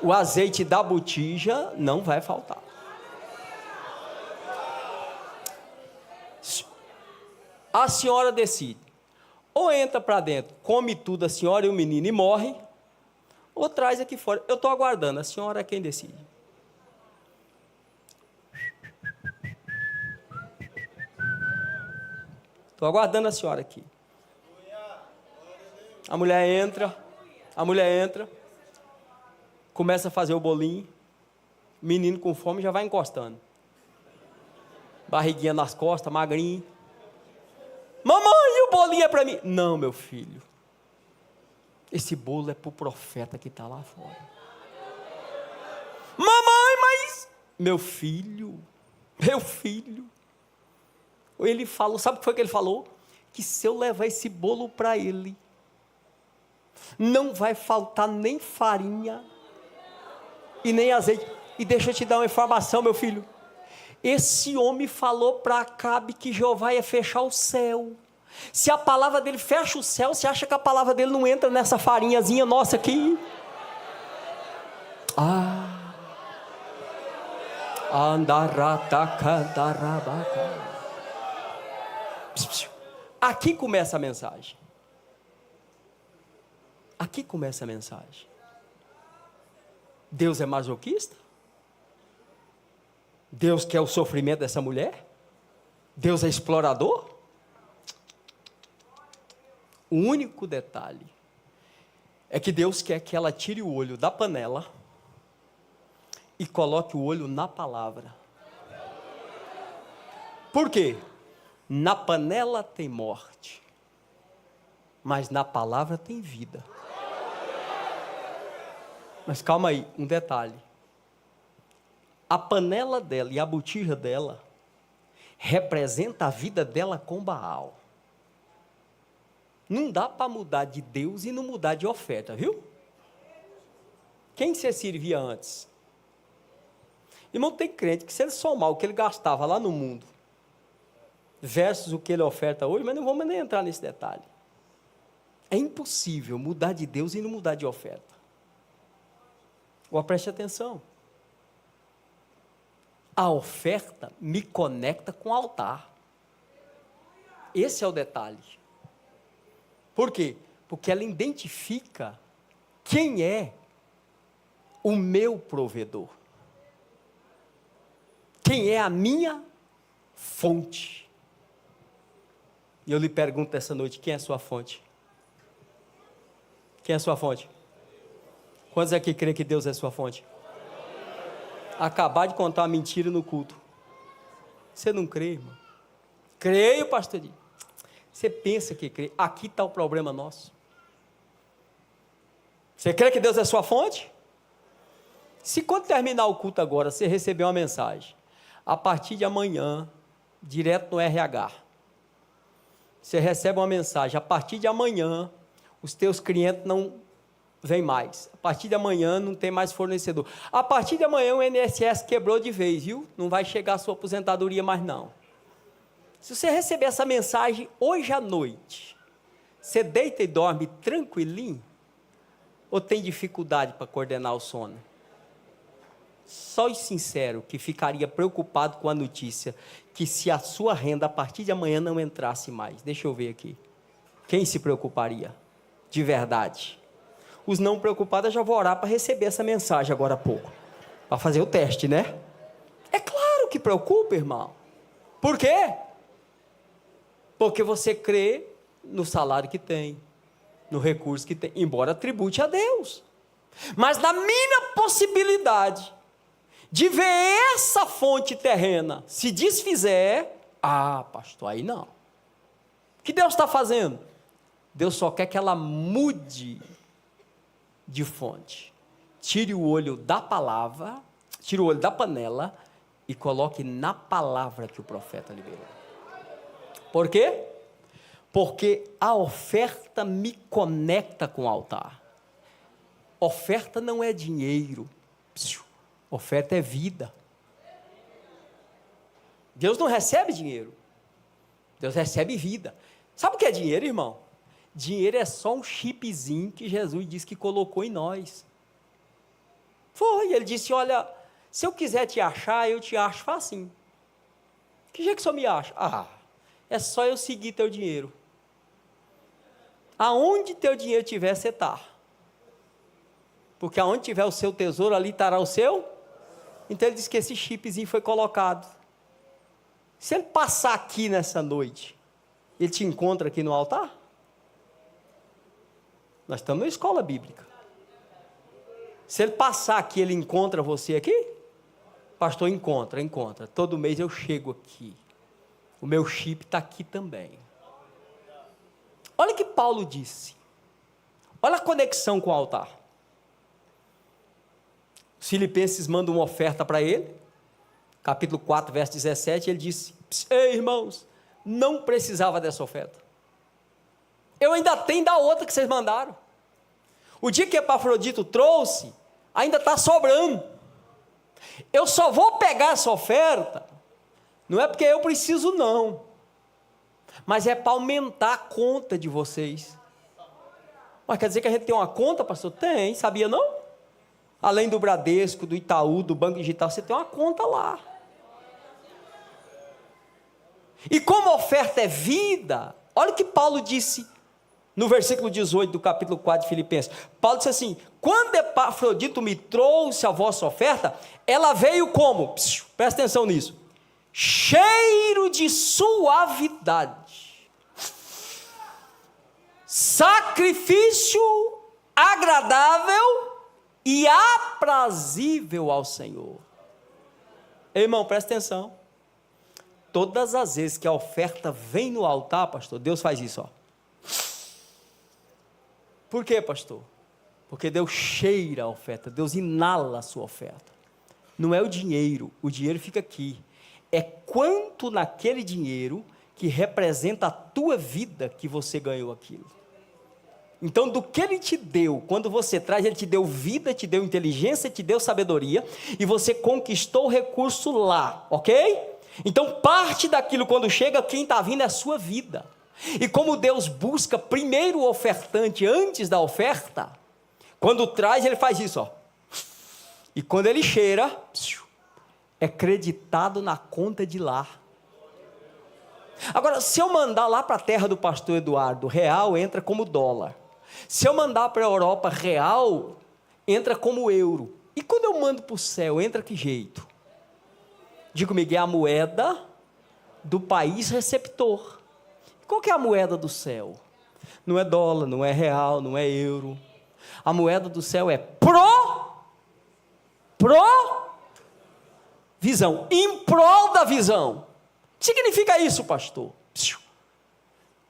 S3: o azeite da botija não vai faltar. A senhora decide: ou entra para dentro, come tudo a senhora e o menino e morre, ou traz aqui fora. Eu estou aguardando, a senhora é quem decide. Estou aguardando a senhora aqui. A mulher entra, começa a fazer o bolinho, menino com fome já vai encostando, barriguinha nas costas, magrinho. Mamãe, o bolinho é para mim. Não, meu filho, esse bolo é para o profeta que está lá fora. Mamãe, mas... Meu filho, ele falou, sabe o que foi que ele falou? Que se eu levar esse bolo para ele, não vai faltar nem farinha e nem azeite. E deixa eu te dar uma informação, meu filho. Esse homem falou para Acabe que Jeová ia fechar o céu. Se a palavra dele fecha o céu, você acha que a palavra dele não entra nessa farinhazinha nossa aqui? Aqui começa a mensagem. Aqui começa a mensagem. Deus é masoquista? Deus quer o sofrimento dessa mulher? Deus é explorador? O único detalhe é que Deus quer que ela tire o olho da panela e coloque o olho na palavra. Por quê? Na panela tem morte, mas na palavra tem vida. Mas calma aí, um detalhe. A panela dela e a botija dela representa a vida dela com Baal. Não dá para mudar de Deus e não mudar de oferta, viu? Quem você servia antes? Irmão, tem crente que se ele somar o que ele gastava lá no mundo versus o que ele oferta hoje, mas não vamos nem entrar nesse detalhe. É impossível mudar de Deus e não mudar de oferta. Agora preste atenção. A oferta me conecta com o altar. Esse é o detalhe. Por quê? Porque ela identifica quem é o meu provedor. Quem é a minha fonte. E eu lhe pergunto essa noite, quem é a sua fonte? Quem é a sua fonte? Quantos aqui creem que Deus é a sua fonte? Acabar de contar uma mentira no culto. Você não crê, irmão? Creio, pastor. Você pensa que crê. Aqui está o problema nosso. Você crê que Deus é sua fonte? Se quando terminar o culto agora, você receber uma mensagem, a partir de amanhã, direto no RH, você recebe uma mensagem, a partir de amanhã, os teus clientes não vêm mais, a partir de amanhã não tem mais fornecedor, a partir de amanhã o INSS quebrou de vez, viu? Não vai chegar a sua aposentadoria mais não. Se você receber essa mensagem hoje à noite, você deita e dorme tranquilinho, ou tem dificuldade para coordenar o sono? Só os sinceros que ficaria preocupado com a notícia que se a sua renda a partir de amanhã não entrasse mais. Deixa eu ver aqui. Quem se preocuparia? De verdade. Os não preocupados, eu já vou orar para receber essa mensagem agora há pouco. Para fazer o teste, né? É claro que preocupa, irmão. Por quê? Porque você crê no salário que tem, no recurso que tem, embora tribute a Deus. Mas na minha possibilidade de ver essa fonte terrena se desfizer, pastor, aí não. O que Deus está fazendo? Deus só quer que ela mude de fonte. Tire o olho da palavra, tire o olho da panela e coloque na palavra que o profeta liberou. Por quê? Porque a oferta me conecta com o altar. Oferta não é dinheiro. Oferta é vida. Deus não recebe dinheiro. Deus recebe vida. Sabe o que é dinheiro, irmão? Dinheiro é só um chipzinho que Jesus disse que colocou em nós. Foi, ele disse, olha, se eu quiser te achar, eu te acho facinho. Que jeito que o senhor me acha? É só eu seguir teu dinheiro. Aonde teu dinheiro estiver, você está. Porque aonde tiver o seu tesouro, ali estará o seu. Então ele disse que esse chipzinho foi colocado. Se ele passar aqui nessa noite, ele te encontra aqui no altar? Nós estamos na escola bíblica. Se ele passar aqui, ele encontra você aqui? Pastor, encontra. Todo mês eu chego aqui. O meu chip está aqui também. Olha o que Paulo disse. Olha a conexão com o altar. Os filipenses mandam uma oferta para ele. Capítulo 4, verso 17, ele disse, ei, irmãos, não precisava dessa oferta. Eu ainda tenho da outra que vocês mandaram. O dia que Epafrodito trouxe, ainda está sobrando. Eu só vou pegar essa oferta, não é porque eu preciso não, mas é para aumentar a conta de vocês. Mas quer dizer que a gente tem uma conta, pastor? Tem, sabia não? Além do Bradesco, do Itaú, do Banco Digital, você tem uma conta lá. E como a oferta é vida, olha o que Paulo disse no versículo 18 do capítulo 4 de Filipenses. Paulo disse assim, quando Epafrodito me trouxe a vossa oferta, ela veio como? Presta atenção nisso. Cheiro de suavidade. Sacrifício agradável e aprazível ao Senhor. Irmão, presta atenção. Todas as vezes que a oferta vem no altar, pastor, Deus faz isso, ó. Por quê, pastor? Porque Deus cheira a oferta, Deus inala a sua oferta. Não é o dinheiro fica aqui. É quanto naquele dinheiro que representa a tua vida que você ganhou aquilo. Então, do que ele te deu, quando você traz, ele te deu vida, te deu inteligência, te deu sabedoria, e você conquistou o recurso lá, ok? Então, parte daquilo, quando chega, quem está vindo é a sua vida. E como Deus busca primeiro o ofertante antes da oferta, quando traz, ele faz isso, ó. E quando ele cheira, é creditado na conta de lá. Agora, se eu mandar lá para a terra do pastor Eduardo, real entra como dólar. Se eu mandar para a Europa, real entra como euro. E quando eu mando para o céu, entra que jeito? Digo, Miguel, é a moeda do país receptor. Qual que é a moeda do céu? Não é dólar, não é real, não é euro. A moeda do céu é visão, em prol da visão. O que significa isso, pastor?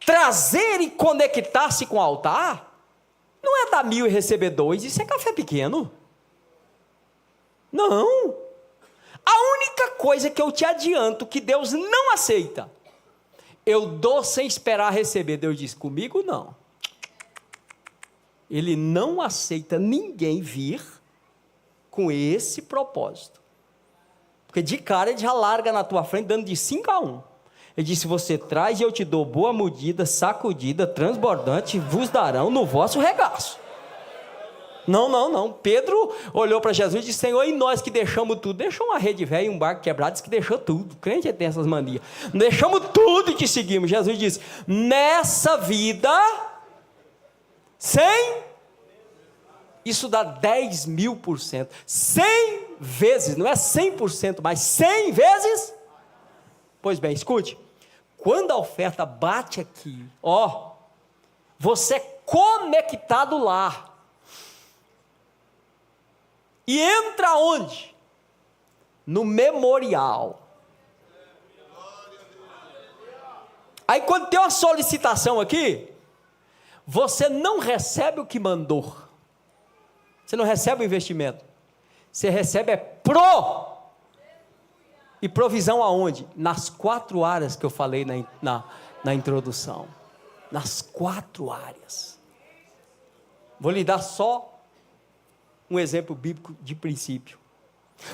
S3: Trazer e conectar-se com o altar Não é dar 1.000 e receber 2, isso é café pequeno. Não. A única coisa que eu te adianto que Deus não aceita, eu dou sem esperar receber. Deus diz, comigo não. Ele não aceita ninguém vir com esse propósito. Porque de cara ele já larga na tua frente, dando de 5-1. Ele disse, você traz e eu te dou boa medida, sacudida, transbordante, vos darão no vosso regaço. Não. Pedro olhou para Jesus e disse, Senhor, e nós que deixamos tudo? Deixou uma rede velha e um barco quebrado, disse que deixou tudo. O crente tem essas manias. Deixamos tudo e te seguimos. Jesus disse, nessa vida, 100, isso dá 10.000%. 100 vezes, não é 100%, mas 100 vezes. Pois bem, escute. Quando a oferta bate aqui, você é conectado lá. E entra onde? No memorial. Aí quando tem uma solicitação aqui, você não recebe o que mandou. Você não recebe o investimento. Você recebe e provisão aonde? Nas 4 áreas que eu falei na introdução. Nas 4 áreas. Vou lhe dar só um exemplo bíblico de princípio.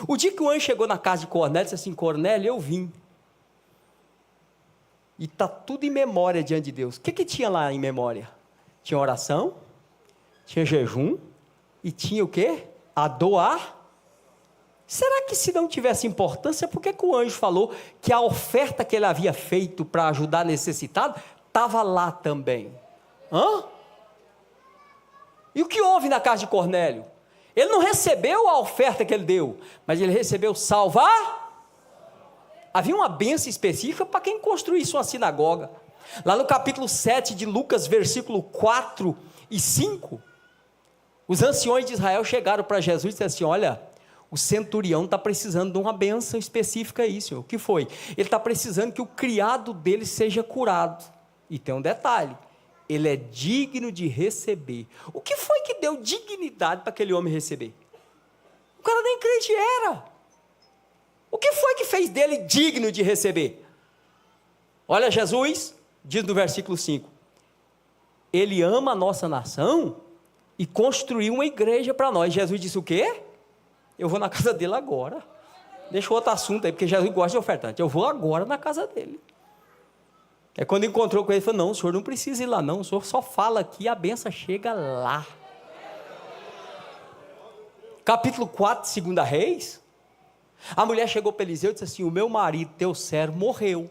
S3: O dia que o anjo chegou na casa de Cornélio, disse assim, Cornélio, eu vim. E está tudo em memória diante de Deus. O que tinha lá em memória? Tinha oração, tinha jejum, e tinha o quê? A doar. Será que se não tivesse importância, por que o anjo falou que a oferta que ele havia feito para ajudar necessitado, estava lá também? E o que houve na casa de Cornélio? Ele não recebeu a oferta que ele deu, mas ele recebeu salvar. Havia uma bênção específica para quem construísse uma sinagoga. Lá no capítulo 7 de Lucas, versículo 4 e 5, os anciões de Israel chegaram para Jesus e disseram assim, olha, o centurião está precisando de uma bênção específica aí, Senhor. O que foi? Ele está precisando que o criado dele seja curado. E tem um detalhe, ele é digno de receber. O que foi que deu dignidade para aquele homem receber? O cara nem crente era. O que foi que fez dele digno de receber? Olha, Jesus diz no versículo 5, ele ama a nossa nação e construiu uma igreja para nós. Jesus disse o quê? Eu vou na casa dele agora. Deixa outro assunto aí, porque Jesus gosta de ofertante. Eu vou agora na casa dele. É quando encontrou com ele, ele falou, não, o senhor não precisa ir lá não, o senhor só fala aqui, a benção chega lá. Capítulo 4, 2 Reis, a mulher chegou para Eliseu e disse assim, o meu marido, teu servo, morreu.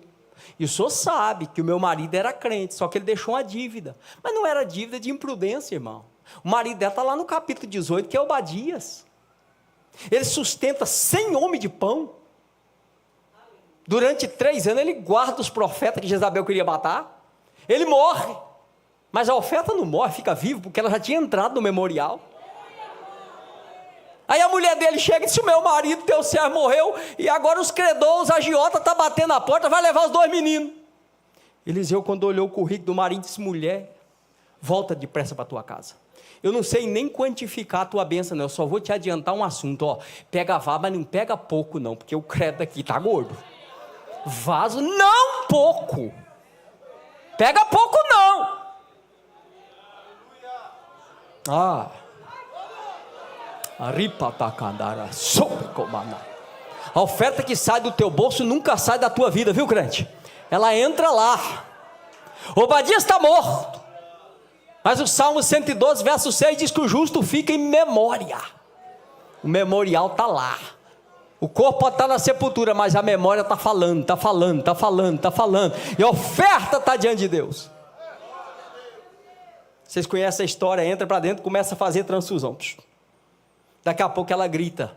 S3: E o senhor sabe que o meu marido era crente, só que ele deixou uma dívida. Mas não era dívida de imprudência, irmão. O marido dela está lá no capítulo 18, que é Obadias. Ele sustenta 100 homens de pão. Durante 3 anos ele guarda os profetas que Jezabel queria matar. Ele morre. Mas a oferta não morre, fica viva, porque ela já tinha entrado no memorial. Aí a mulher dele chega e diz, o meu marido, teu servo morreu, e agora os credores, os agiotas estão batendo na porta, vai levar os 2 meninos. Eliseu, quando olhou o currículo do marido, disse, mulher, volta depressa para a tua casa. Eu não sei nem quantificar a tua bênção, não. Eu só vou te adiantar um assunto, pega vaso, mas não pega pouco não, porque o crédito aqui está gordo. Vaso não pouco, pega pouco não. A oferta que sai do teu bolso nunca sai da tua vida, viu, crente? Ela entra lá. Obadias está morto, mas o Salmo 112, verso 6 diz que o justo fica em memória. O memorial está lá. O corpo pode estar na sepultura, mas a memória está falando, está falando, está falando, está falando. E a oferta está diante de Deus. Vocês conhecem a história, entra para dentro, começa a fazer transfusão. Daqui a pouco ela grita,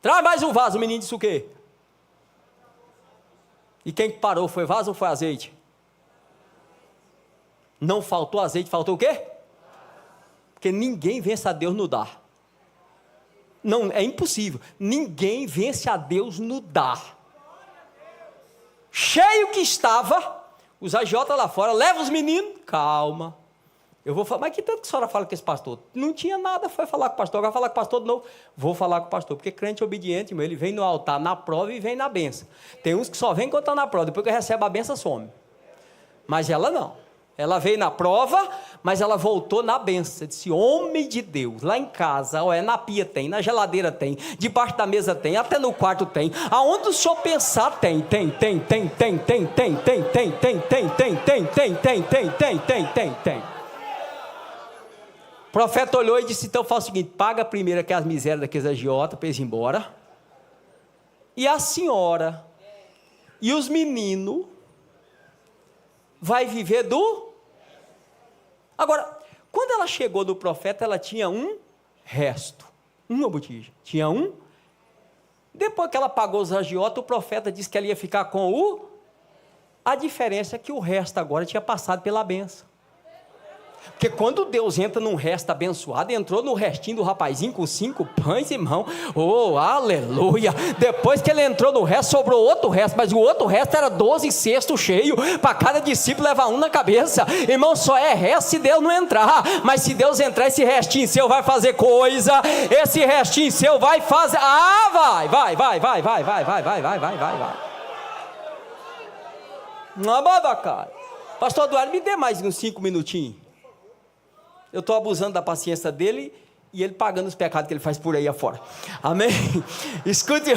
S3: traz mais um vaso. O menino disse o quê? E quem parou, foi vaso ou foi azeite? Não faltou azeite, faltou o quê? Porque ninguém vence a Deus no dar. Não, é impossível. Ninguém vence a Deus no dar. Cheio que estava, os agiotas lá fora, leva os meninos, calma. Eu vou falar, mas que tanto que a senhora fala com esse pastor? Não tinha nada, foi falar com o pastor, agora falar com o pastor de novo. Vou falar com o pastor, porque crente obediente, meu, ele vem no altar na prova e vem na benção. Tem uns que só vem quando está na prova, depois que recebe a benção, some. Mas ela não. Ela veio na prova, mas ela voltou na benção. Disse, homem de Deus, lá em casa, olha, na pia tem, na geladeira tem, debaixo da mesa tem, até no quarto tem. Aonde o senhor pensar tem. O profeta olhou e disse, então faz o seguinte, paga primeiro aquelas misérias daqueles agiotas para eles ir embora. E a senhora e os meninos vai viver do... Agora, quando ela chegou no profeta, ela tinha um resto, uma botija, tinha um. Depois que ela pagou os agiotas, o profeta disse que ela ia ficar com o... A diferença é que o resto agora tinha passado pela benção. Porque quando Deus entra num resto abençoado, entrou no restinho do rapazinho com 5 pães, irmão, oh, aleluia, depois que ele entrou no resto, sobrou outro resto, mas o outro resto era 12 cestos cheios, para cada discípulo levar um na cabeça, irmão, só é resto se Deus não entrar, mas se Deus entrar, esse restinho seu vai fazer coisa, esse restinho seu vai fazer, vai, não bota, cara, pastor Eduardo, me dê mais uns 5 minutinhos, eu estou abusando da paciência dele e ele pagando os pecados que ele faz por aí afora. Amém? Escute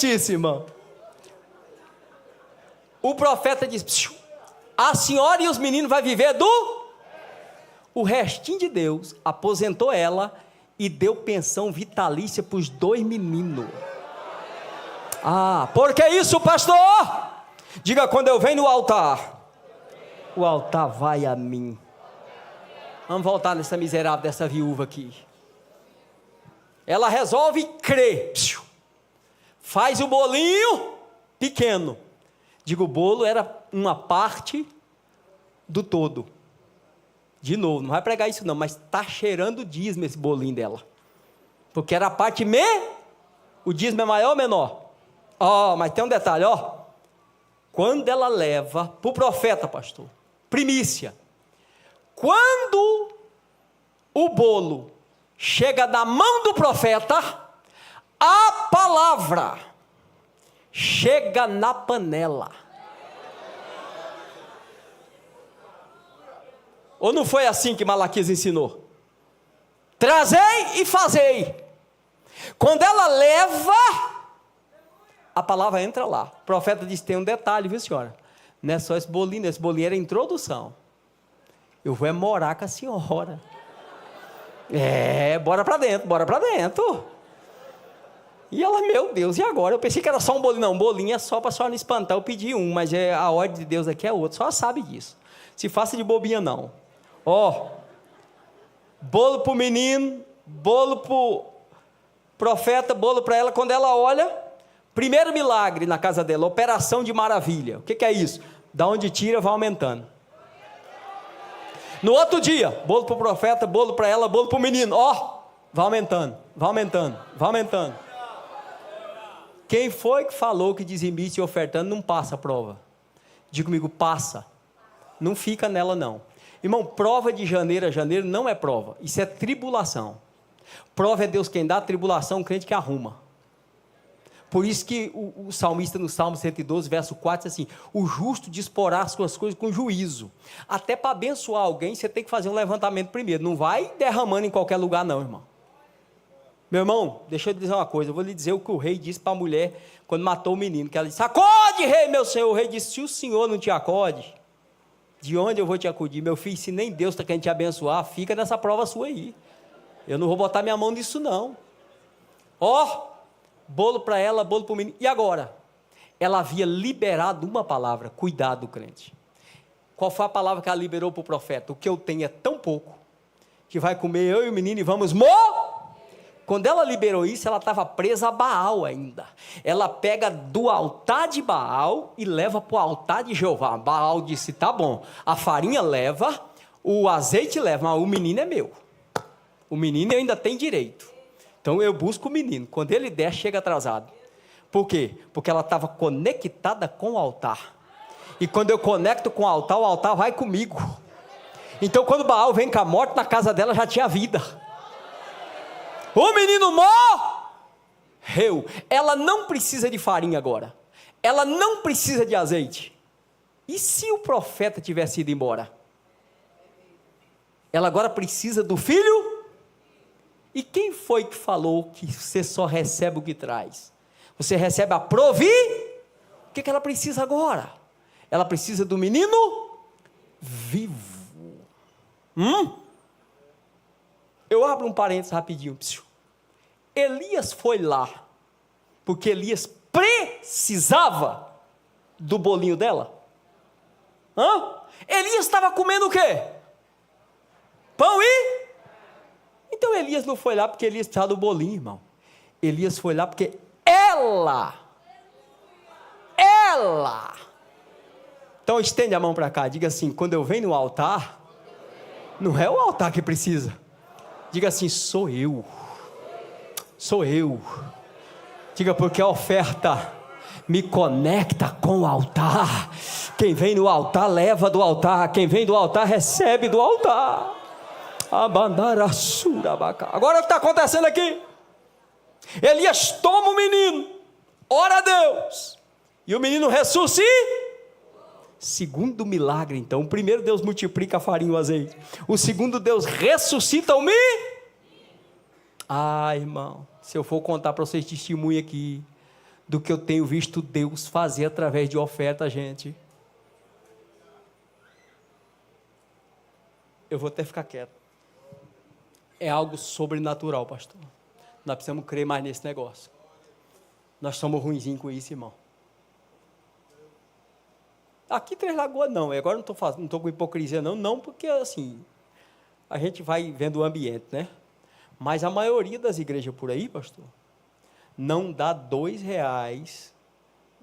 S3: isso, irmão. O profeta diz, a senhora e os meninos vão viver do... O restinho de Deus aposentou ela e deu pensão vitalícia para os 2 meninos. Por que isso, pastor? Diga, quando eu venho no altar, o altar vai a mim. Vamos voltar nessa miserável dessa viúva aqui. Ela resolve crer. Faz o bolinho pequeno. Digo, o bolo era uma parte do todo. De novo, não vai pregar isso não, mas está cheirando dízimo esse bolinho dela. Porque era a parte o dízimo é maior ou menor? Mas tem um detalhe, Quando ela leva para o profeta, pastor, primícia. Quando o bolo chega na mão do profeta, a palavra chega na panela. Ou não foi assim que Malaquias ensinou? Trazei e fazei. Quando ela leva, a palavra entra lá. O profeta disse, tem um detalhe, viu senhora? Não é só esse bolinho era a introdução. Eu vou morar com a senhora. Bora para dentro. E ela, meu Deus, e agora? Eu pensei que era só um bolinho. Não, um bolinho é só para a senhora não espantar. Eu pedi um, mas a ordem de Deus aqui é outra. Só sabe disso. Se faça de bobinha, não. Bolo para o menino, bolo para o profeta, bolo para ela. Quando ela olha, primeiro milagre na casa dela, operação de maravilha. O que é isso? Da onde tira, vai aumentando. No outro dia, bolo para o profeta, bolo para ela, bolo para o menino. Vai aumentando. Quem foi que falou que dizimite e ofertando não passa a prova? Diga comigo, passa. Não fica nela não. Irmão, prova de janeiro a janeiro não é prova. Isso é tribulação. Prova é Deus quem dá, tribulação o crente que arruma. Por isso que o salmista no Salmo 112, verso 4, diz assim, o justo disporá as suas coisas com juízo. Até para abençoar alguém, você tem que fazer um levantamento primeiro. Não vai derramando em qualquer lugar não, irmão. Meu irmão, deixa eu dizer uma coisa. Eu vou lhe dizer o que o rei disse para a mulher quando matou o menino. Que ela disse, acode, rei, meu senhor. O rei disse, se o senhor não te acode, de onde eu vou te acudir? Meu filho, se nem Deus está querendo te abençoar, fica nessa prova sua aí. Eu não vou botar minha mão nisso não. Bolo para ela, bolo para o menino. E agora? Ela havia liberado uma palavra. Cuidado, crente. Qual foi a palavra que ela liberou para o profeta? O que eu tenho é tão pouco, que vai comer eu e o menino e vamos morrer. Quando ela liberou isso, ela estava presa a Baal ainda. Ela pega do altar de Baal e leva para o altar de Jeová. Baal disse, tá bom, a farinha leva, o azeite leva, mas o menino é meu. O menino eu ainda tenho direito. Então eu busco o menino. Quando ele der, chega atrasado. Por quê? Porque ela estava conectada com o altar. E quando eu conecto com o altar vai comigo. Então quando Baal vem com a morte, na casa dela já tinha vida. O menino morreu. Ela não precisa de farinha agora. Ela não precisa de azeite. E se o profeta tivesse ido embora? Ela agora precisa do filho? E quem foi que falou que você só recebe o que traz? Você recebe a provi? O que ela precisa agora? Ela precisa do menino vivo. Eu abro um parênteses rapidinho. Elias foi lá, porque Elias precisava do bolinho dela. Elias estava comendo o quê? Pão e? Então Elias não foi lá porque Elias precisava do bolinho, irmão. Elias foi lá porque ela. Então estende a mão para cá, diga assim: quando eu venho no altar, não é o altar que precisa. Diga assim: sou eu. Diga, porque a oferta me conecta com o altar. Quem vem no altar leva do altar, quem vem do altar recebe do altar. Agora o que está acontecendo aqui? Elias toma o menino, ora a Deus, e o menino ressuscita. Segundo milagre, então, o primeiro, Deus multiplica a farinha e o azeite. O segundo, Deus ressuscita o menino. Irmão, se eu for contar para vocês testemunho aqui do que eu tenho visto Deus fazer através de oferta, gente, eu vou até ficar quieto. É algo sobrenatural, pastor. Nós precisamos crer mais nesse negócio. Nós somos ruinzinhos com isso, irmão. Aqui Três Lagoas não, agora não estou com hipocrisia não, porque assim, a gente vai vendo o ambiente, né? Mas a maioria das igrejas por aí, pastor, não dá R$2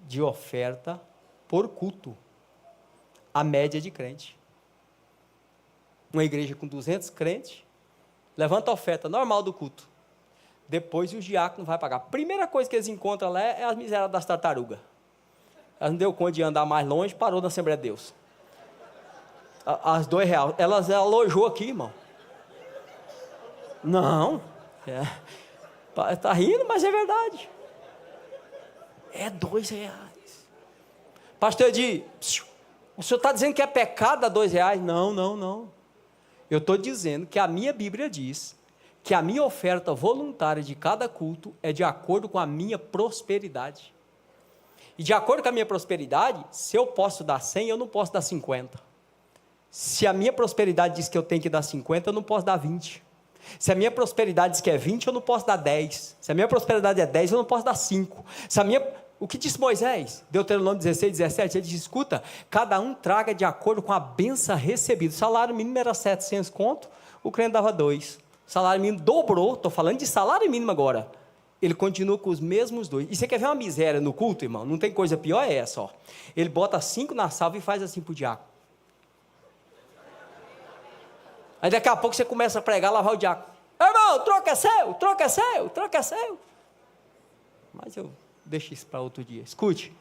S3: de oferta por culto, a média de crente. Uma igreja com 200 crentes, levanta a oferta normal do culto, depois o diácono vai pagar. A primeira coisa que eles encontram lá é as misérias das tartarugas. Elas não deu conta de andar mais longe, parou na Assembleia de Deus. As R$2, elas alojou aqui, irmão. Não, está rindo, mas é verdade. É R$2. Pastor Edi, o senhor está dizendo que é pecado dar R$2? Não. Eu estou dizendo que a minha Bíblia diz que a minha oferta voluntária de cada culto é de acordo com a minha prosperidade. E de acordo com a minha prosperidade, se eu posso dar 100, eu não posso dar 50. Se a minha prosperidade diz que eu tenho que dar 50, eu não posso dar 20. Se a minha prosperidade diz que é 20, eu não posso dar 10. Se a minha prosperidade é 10, eu não posso dar 5. O que disse Moisés? Deuteronômio 16, 17, ele diz: escuta, cada um traga de acordo com a bênção recebida. O salário mínimo era 700 conto, o crente dava 2. O salário mínimo dobrou, estou falando de salário mínimo agora. Ele continua com os mesmos 2. E você quer ver uma miséria no culto, irmão? Não tem coisa pior, é essa, ó. Ele bota 5 na salva e faz assim para o diácono. Aí daqui a pouco você começa a pregar, lá vai o diácono: irmão, o troco é seu. Mas eu deixo isso para outro dia. Escute.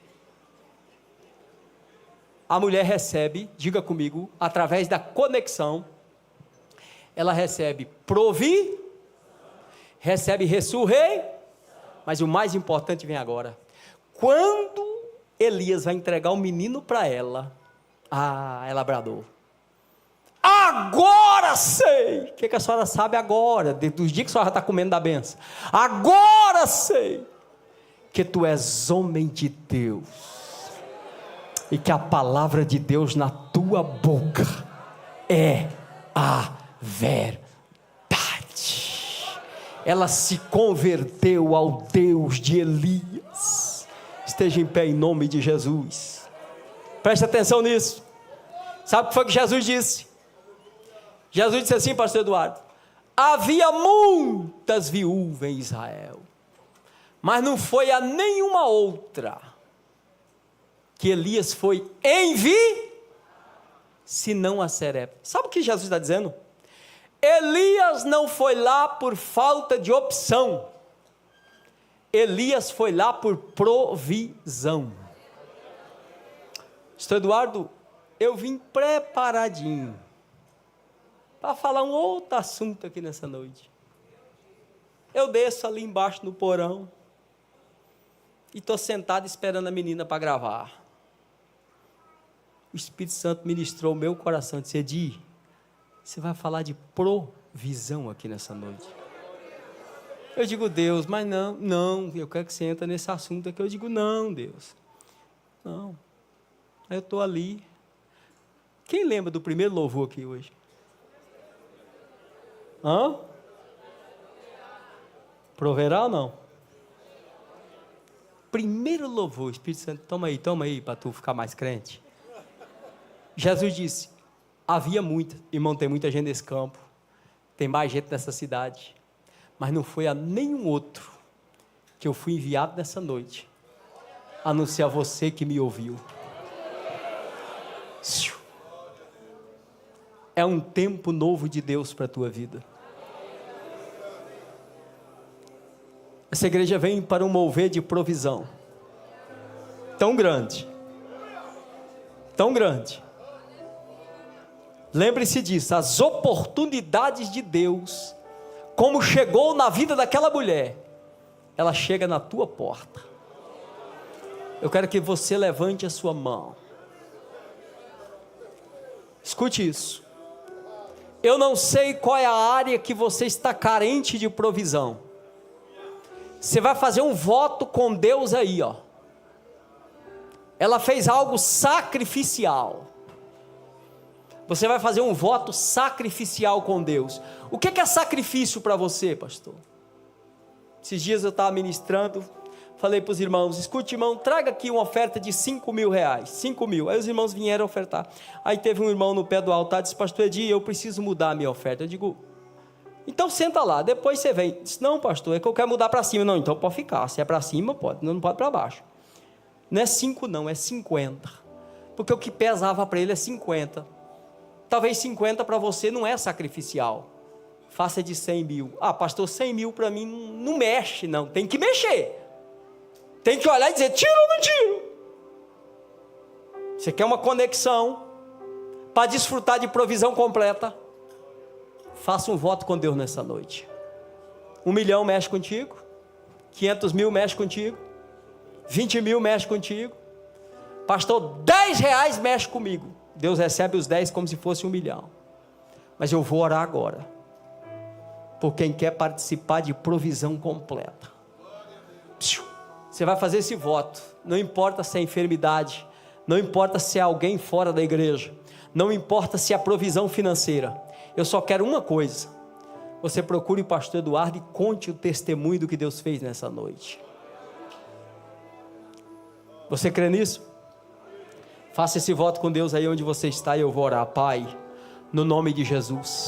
S3: A mulher recebe, diga comigo, através da conexão, ela recebe recebe mas o mais importante vem agora. Quando Elias vai entregar o menino para ela, ela bradou: agora sei! O que a senhora sabe agora, dos dias que a senhora está comendo da benção? Agora sei que tu és homem de Deus, e que a palavra de Deus na tua boca é a verdade. Ela se converteu ao Deus de Elias. Esteja em pé em nome de Jesus. Preste atenção nisso. Sabe o que foi que Jesus disse? Jesus disse assim, pastor Eduardo: havia muitas viúvas em Israel, mas não foi a nenhuma outra que Elias foi senão a Serepta. Sabe o que Jesus está dizendo? Elias não foi lá por falta de opção. Elias foi lá por provisão. Pastor Eduardo, eu vim preparadinho. para falar um outro assunto aqui nessa noite. Eu desço ali embaixo no porão e estou sentado esperando a menina para gravar. O Espírito Santo ministrou o meu coração, disse: Edi, você vai falar de provisão aqui nessa noite. Eu digo: Deus, mas não, eu quero que você entre nesse assunto aqui. Eu digo: não, Deus, não. Aí eu estou ali. Quem lembra do primeiro louvor aqui hoje? Proverá ou não? Primeiro louvor, Espírito Santo, toma aí, para tu ficar mais crente. Jesus disse: havia muita, irmão, tem muita gente nesse campo, tem mais gente nessa cidade, mas não foi a nenhum outro que eu fui enviado nessa noite, a não ser a você que me ouviu. É um tempo novo de Deus para a tua vida. Essa igreja vem para um mover de provisão tão grande, tão grande. Lembre-se disso, as oportunidades de Deus, como chegou na vida daquela mulher, ela chega na tua porta. Eu quero que você levante a sua mão. Escute isso. Eu não sei qual é a área que você está carente de provisão. Você vai fazer um voto com Deus aí, ó. Ela fez algo sacrificial. Você vai fazer um voto sacrificial com Deus. O que é sacrifício para você, pastor? Esses dias eu estava ministrando, falei para os irmãos: escute, irmão, traga aqui uma oferta de 5 mil reais, 5 mil. Aí os irmãos vieram ofertar. Aí teve um irmão no pé do altar, disse: pastor Edi, eu preciso mudar a minha oferta. Eu digo: então senta lá, depois você vem. Disse: não, pastor, é que eu quero mudar para cima. Não, então pode ficar, se é para cima pode, não pode para baixo. Não é 5 não, é 50, porque o que pesava para ele é 50, talvez 50 para você não é sacrificial, faça de 100 mil. Ah, pastor, 100 mil para mim não mexe não, tem que mexer, tem que olhar e dizer: tiro ou não tiro? Você quer uma conexão para desfrutar de provisão completa? Faça um voto com Deus nessa noite. 1 milhão mexe contigo, 500 mil mexe contigo, 20 mil mexe contigo, pastor, 10 reais mexe comigo. Deus recebe os 10 como se fosse 1 milhão, mas eu vou orar agora, por quem quer participar de provisão completa. Você vai fazer esse voto, não importa se é enfermidade, não importa se é alguém fora da igreja, não importa se é provisão financeira, eu só quero uma coisa: você procure o pastor Eduardo e conte o testemunho do que Deus fez nessa noite. Você crê nisso? Faça esse voto com Deus aí onde você está e eu vou orar. Pai, no nome de Jesus,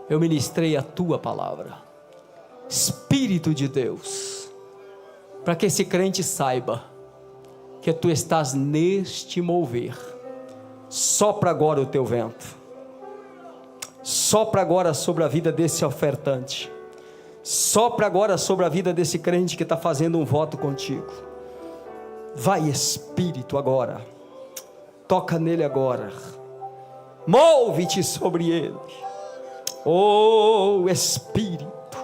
S3: eu ministrei a tua palavra, Espírito de Deus, para que esse crente saiba que tu estás neste mover. Sopra agora o teu vento, sopra agora sobre a vida desse ofertante, sopra agora sobre a vida desse crente que está fazendo um voto contigo. Vai, Espírito, agora, toca nele agora, move-te sobre ele. Oh Espírito,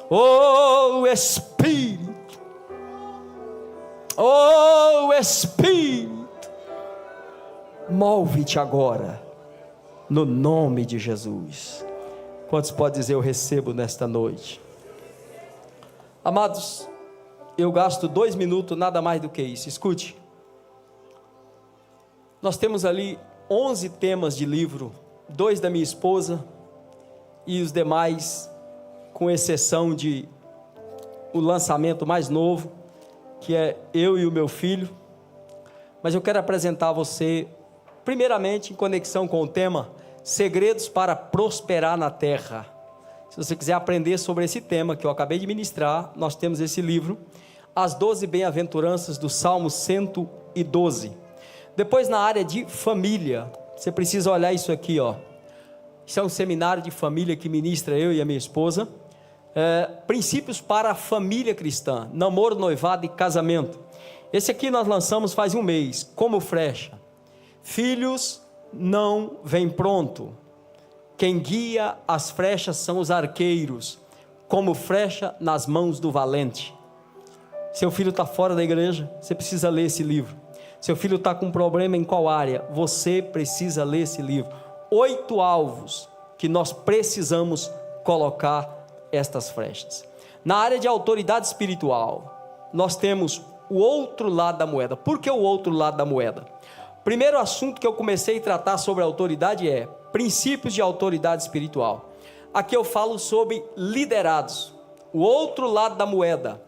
S3: oh Espírito, oh Espírito, move-te agora, no nome de Jesus. Quantos podem dizer: eu recebo nesta noite? Amados, eu gasto 2 minutos, nada mais do que isso. Escute, nós temos ali 11 temas de livro, 2 da minha esposa e os demais, com exceção de o lançamento mais novo, que é eu e o meu filho. Mas eu quero apresentar a você, primeiramente em conexão com o tema Segredos para Prosperar na Terra. Se você quiser aprender sobre esse tema que eu acabei de ministrar, nós temos esse livro, As 12 Bem-aventuranças do Salmo 112. Depois, na área de família, você precisa olhar isso aqui, ó. Isso é um seminário de família que ministra eu e a minha esposa. Princípios para a família cristã, namoro, noivado e casamento. Esse aqui nós lançamos faz 1 mês, como frecha. Filhos não vêm pronto, Quem guia as flechas são os arqueiros, como flecha nas mãos do valente. Seu filho está fora da igreja, você precisa ler esse livro. Seu filho está com problema em qual área? Você precisa ler esse livro. 8 alvos que nós precisamos colocar estas flechas. Na área de autoridade espiritual, nós temos o outro lado da moeda. Por que o outro lado da moeda? Primeiro assunto que eu comecei a tratar sobre autoridade é princípios de autoridade espiritual. Aqui eu falo sobre liderados. O outro lado da moeda,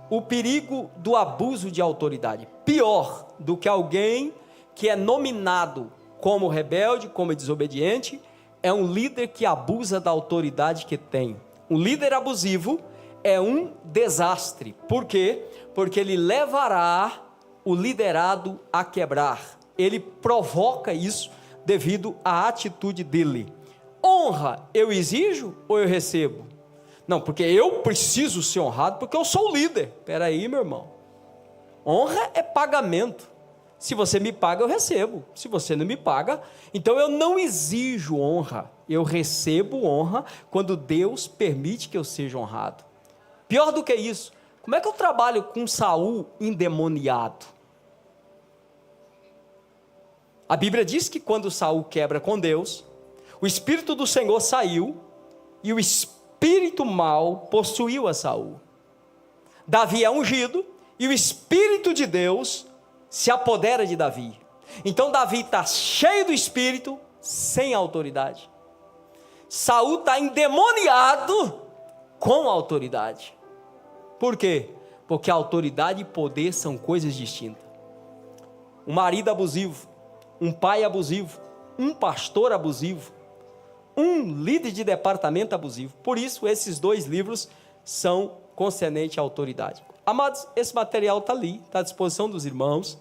S3: o perigo do abuso de autoridade. Pior do que alguém que é nominado como rebelde, como desobediente, é um líder que abusa da autoridade que tem. Um líder abusivo é um desastre. Por quê? Porque ele levará o liderado a quebrar. Ele provoca isso devido à atitude dele. Honra, eu exijo ou eu recebo? Não, porque eu preciso ser honrado porque eu sou o líder. Espera aí, meu irmão. Honra é pagamento. Se você me paga, eu recebo. Se você não me paga, então eu não exijo honra. Eu recebo honra quando Deus permite que eu seja honrado. Pior do que isso, como é que eu trabalho com Saul endemoniado? A Bíblia diz que quando Saul quebra com Deus, o Espírito do Senhor saiu e o espírito mau possuiu a Saul. Davi é ungido e o Espírito de Deus se apodera de Davi. Então Davi está cheio do Espírito, sem autoridade. Saul está endemoniado com autoridade. Por quê? Porque autoridade e poder são coisas distintas. Um marido abusivo, um pai abusivo, um pastor abusivo, um líder de departamento abusivo. Por isso, esses 2 livros são concernentes à autoridade. Amados, esse material está ali, está à disposição dos irmãos.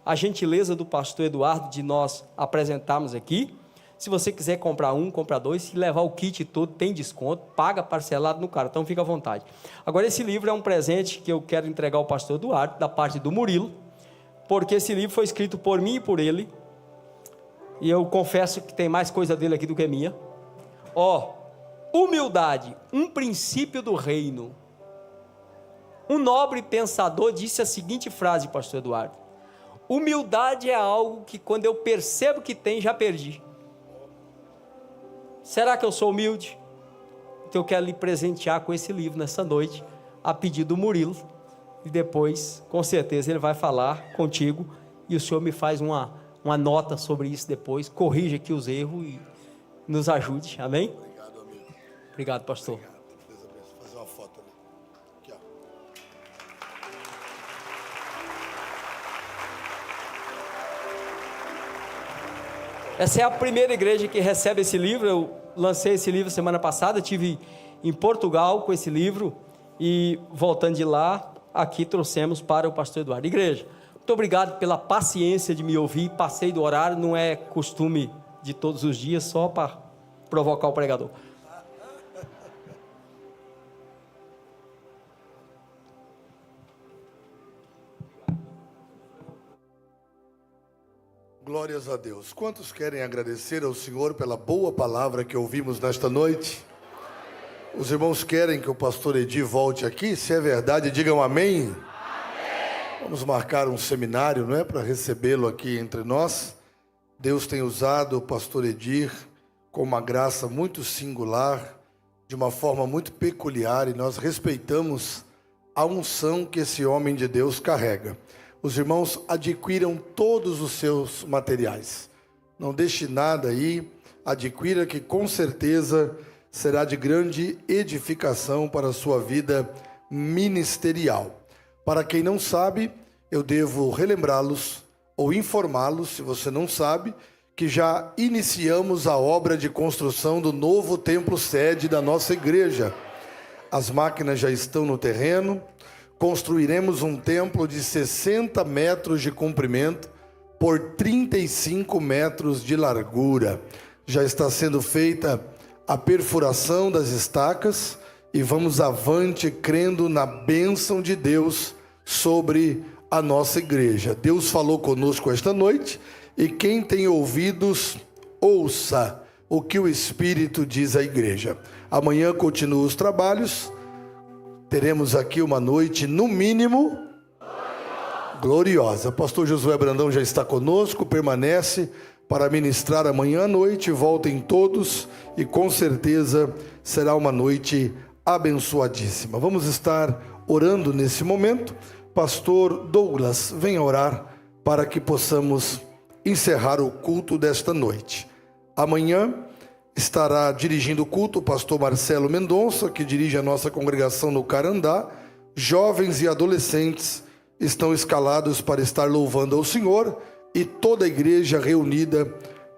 S3: A gentileza do pastor Eduardo de nós apresentarmos aqui. Se você quiser comprar um, comprar 2, se levar o kit todo, tem desconto, paga parcelado no cartão, fica à vontade. Agora, esse livro é um presente que eu quero entregar ao pastor Eduardo, da parte do Murilo, porque esse livro foi escrito por mim e por ele, e eu confesso que tem mais coisa dele aqui do que minha. Humildade, um princípio do reino. Um nobre pensador disse a seguinte frase, pastor Eduardo: humildade é algo que quando eu percebo que tem, já perdi. Será que eu sou humilde? Então eu quero lhe presentear com esse livro nessa noite, a pedido do Murilo, e depois, com certeza, ele vai falar contigo, e o senhor me faz uma nota sobre isso depois, corrija aqui os erros e nos ajude, amém?
S2: Obrigado, amigo.
S3: Obrigado, pastor.
S2: Obrigado. Deus abençoe. Fazer uma foto ali. Aqui, ó.
S3: Essa é a primeira igreja que recebe esse livro. Eu lancei esse livro semana passada, estive em Portugal com esse livro, e voltando de lá, aqui trouxemos para o pastor Eduardo. Igreja, muito obrigado pela paciência de me ouvir. Passei do horário, não é costume de todos os dias, só para provocar o pregador.
S2: Glórias a Deus. Quantos querem agradecer ao Senhor pela boa palavra que ouvimos nesta noite? Os irmãos querem que o pastor Edi volte aqui? Se é verdade, digam amém. Amém. Vamos marcar um seminário, não é? Para recebê-lo aqui entre nós. Deus tem usado o pastor Edir com uma graça muito singular, de uma forma muito peculiar, e nós respeitamos a unção que esse homem de Deus carrega. Os irmãos adquiram todos os seus materiais. Não deixe nada aí, adquira, que com certeza será de grande edificação para a sua vida ministerial. Para quem não sabe, eu devo relembrá-los ou informá-los, se você não sabe, que já iniciamos a obra de construção do novo templo sede da nossa igreja. As máquinas já estão no terreno. Construiremos um templo de 60 metros de comprimento por 35 metros de largura. Já está sendo feita a perfuração das estacas e vamos avante crendo na bênção de Deus sobre a nossa igreja. Deus falou conosco esta noite, e quem tem ouvidos, ouça. o que o Espírito diz à igreja. Amanhã continuam os trabalhos. Teremos aqui uma noite, no mínimo, gloriosa. Pastor Josué Brandão já está conosco, permanece para ministrar amanhã à noite. Voltem todos e com certeza será uma noite abençoadíssima. Vamos estar orando nesse momento. Pastor Douglas, venha orar para que possamos encerrar o culto desta noite. Amanhã estará dirigindo o culto o pastor Marcelo Mendonça, que dirige a nossa congregação no Carandá. Jovens e adolescentes estão escalados para estar louvando ao Senhor e toda a igreja reunida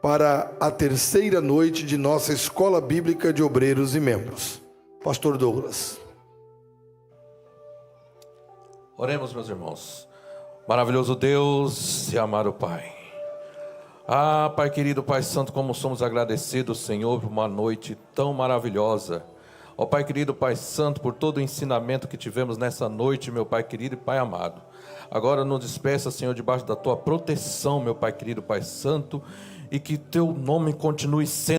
S2: para a terceira noite de nossa Escola Bíblica de Obreiros e Membros. Pastor Douglas.
S4: Oremos, meus irmãos. Maravilhoso Deus e amado Pai. Pai querido, Pai santo, como somos agradecidos, Senhor, por uma noite tão maravilhosa. Pai querido, Pai santo, por todo o ensinamento que tivemos nessa noite, meu Pai querido e Pai amado. Agora nos despeça, Senhor, debaixo da Tua proteção, meu Pai querido, Pai santo, e que Teu nome continue sendo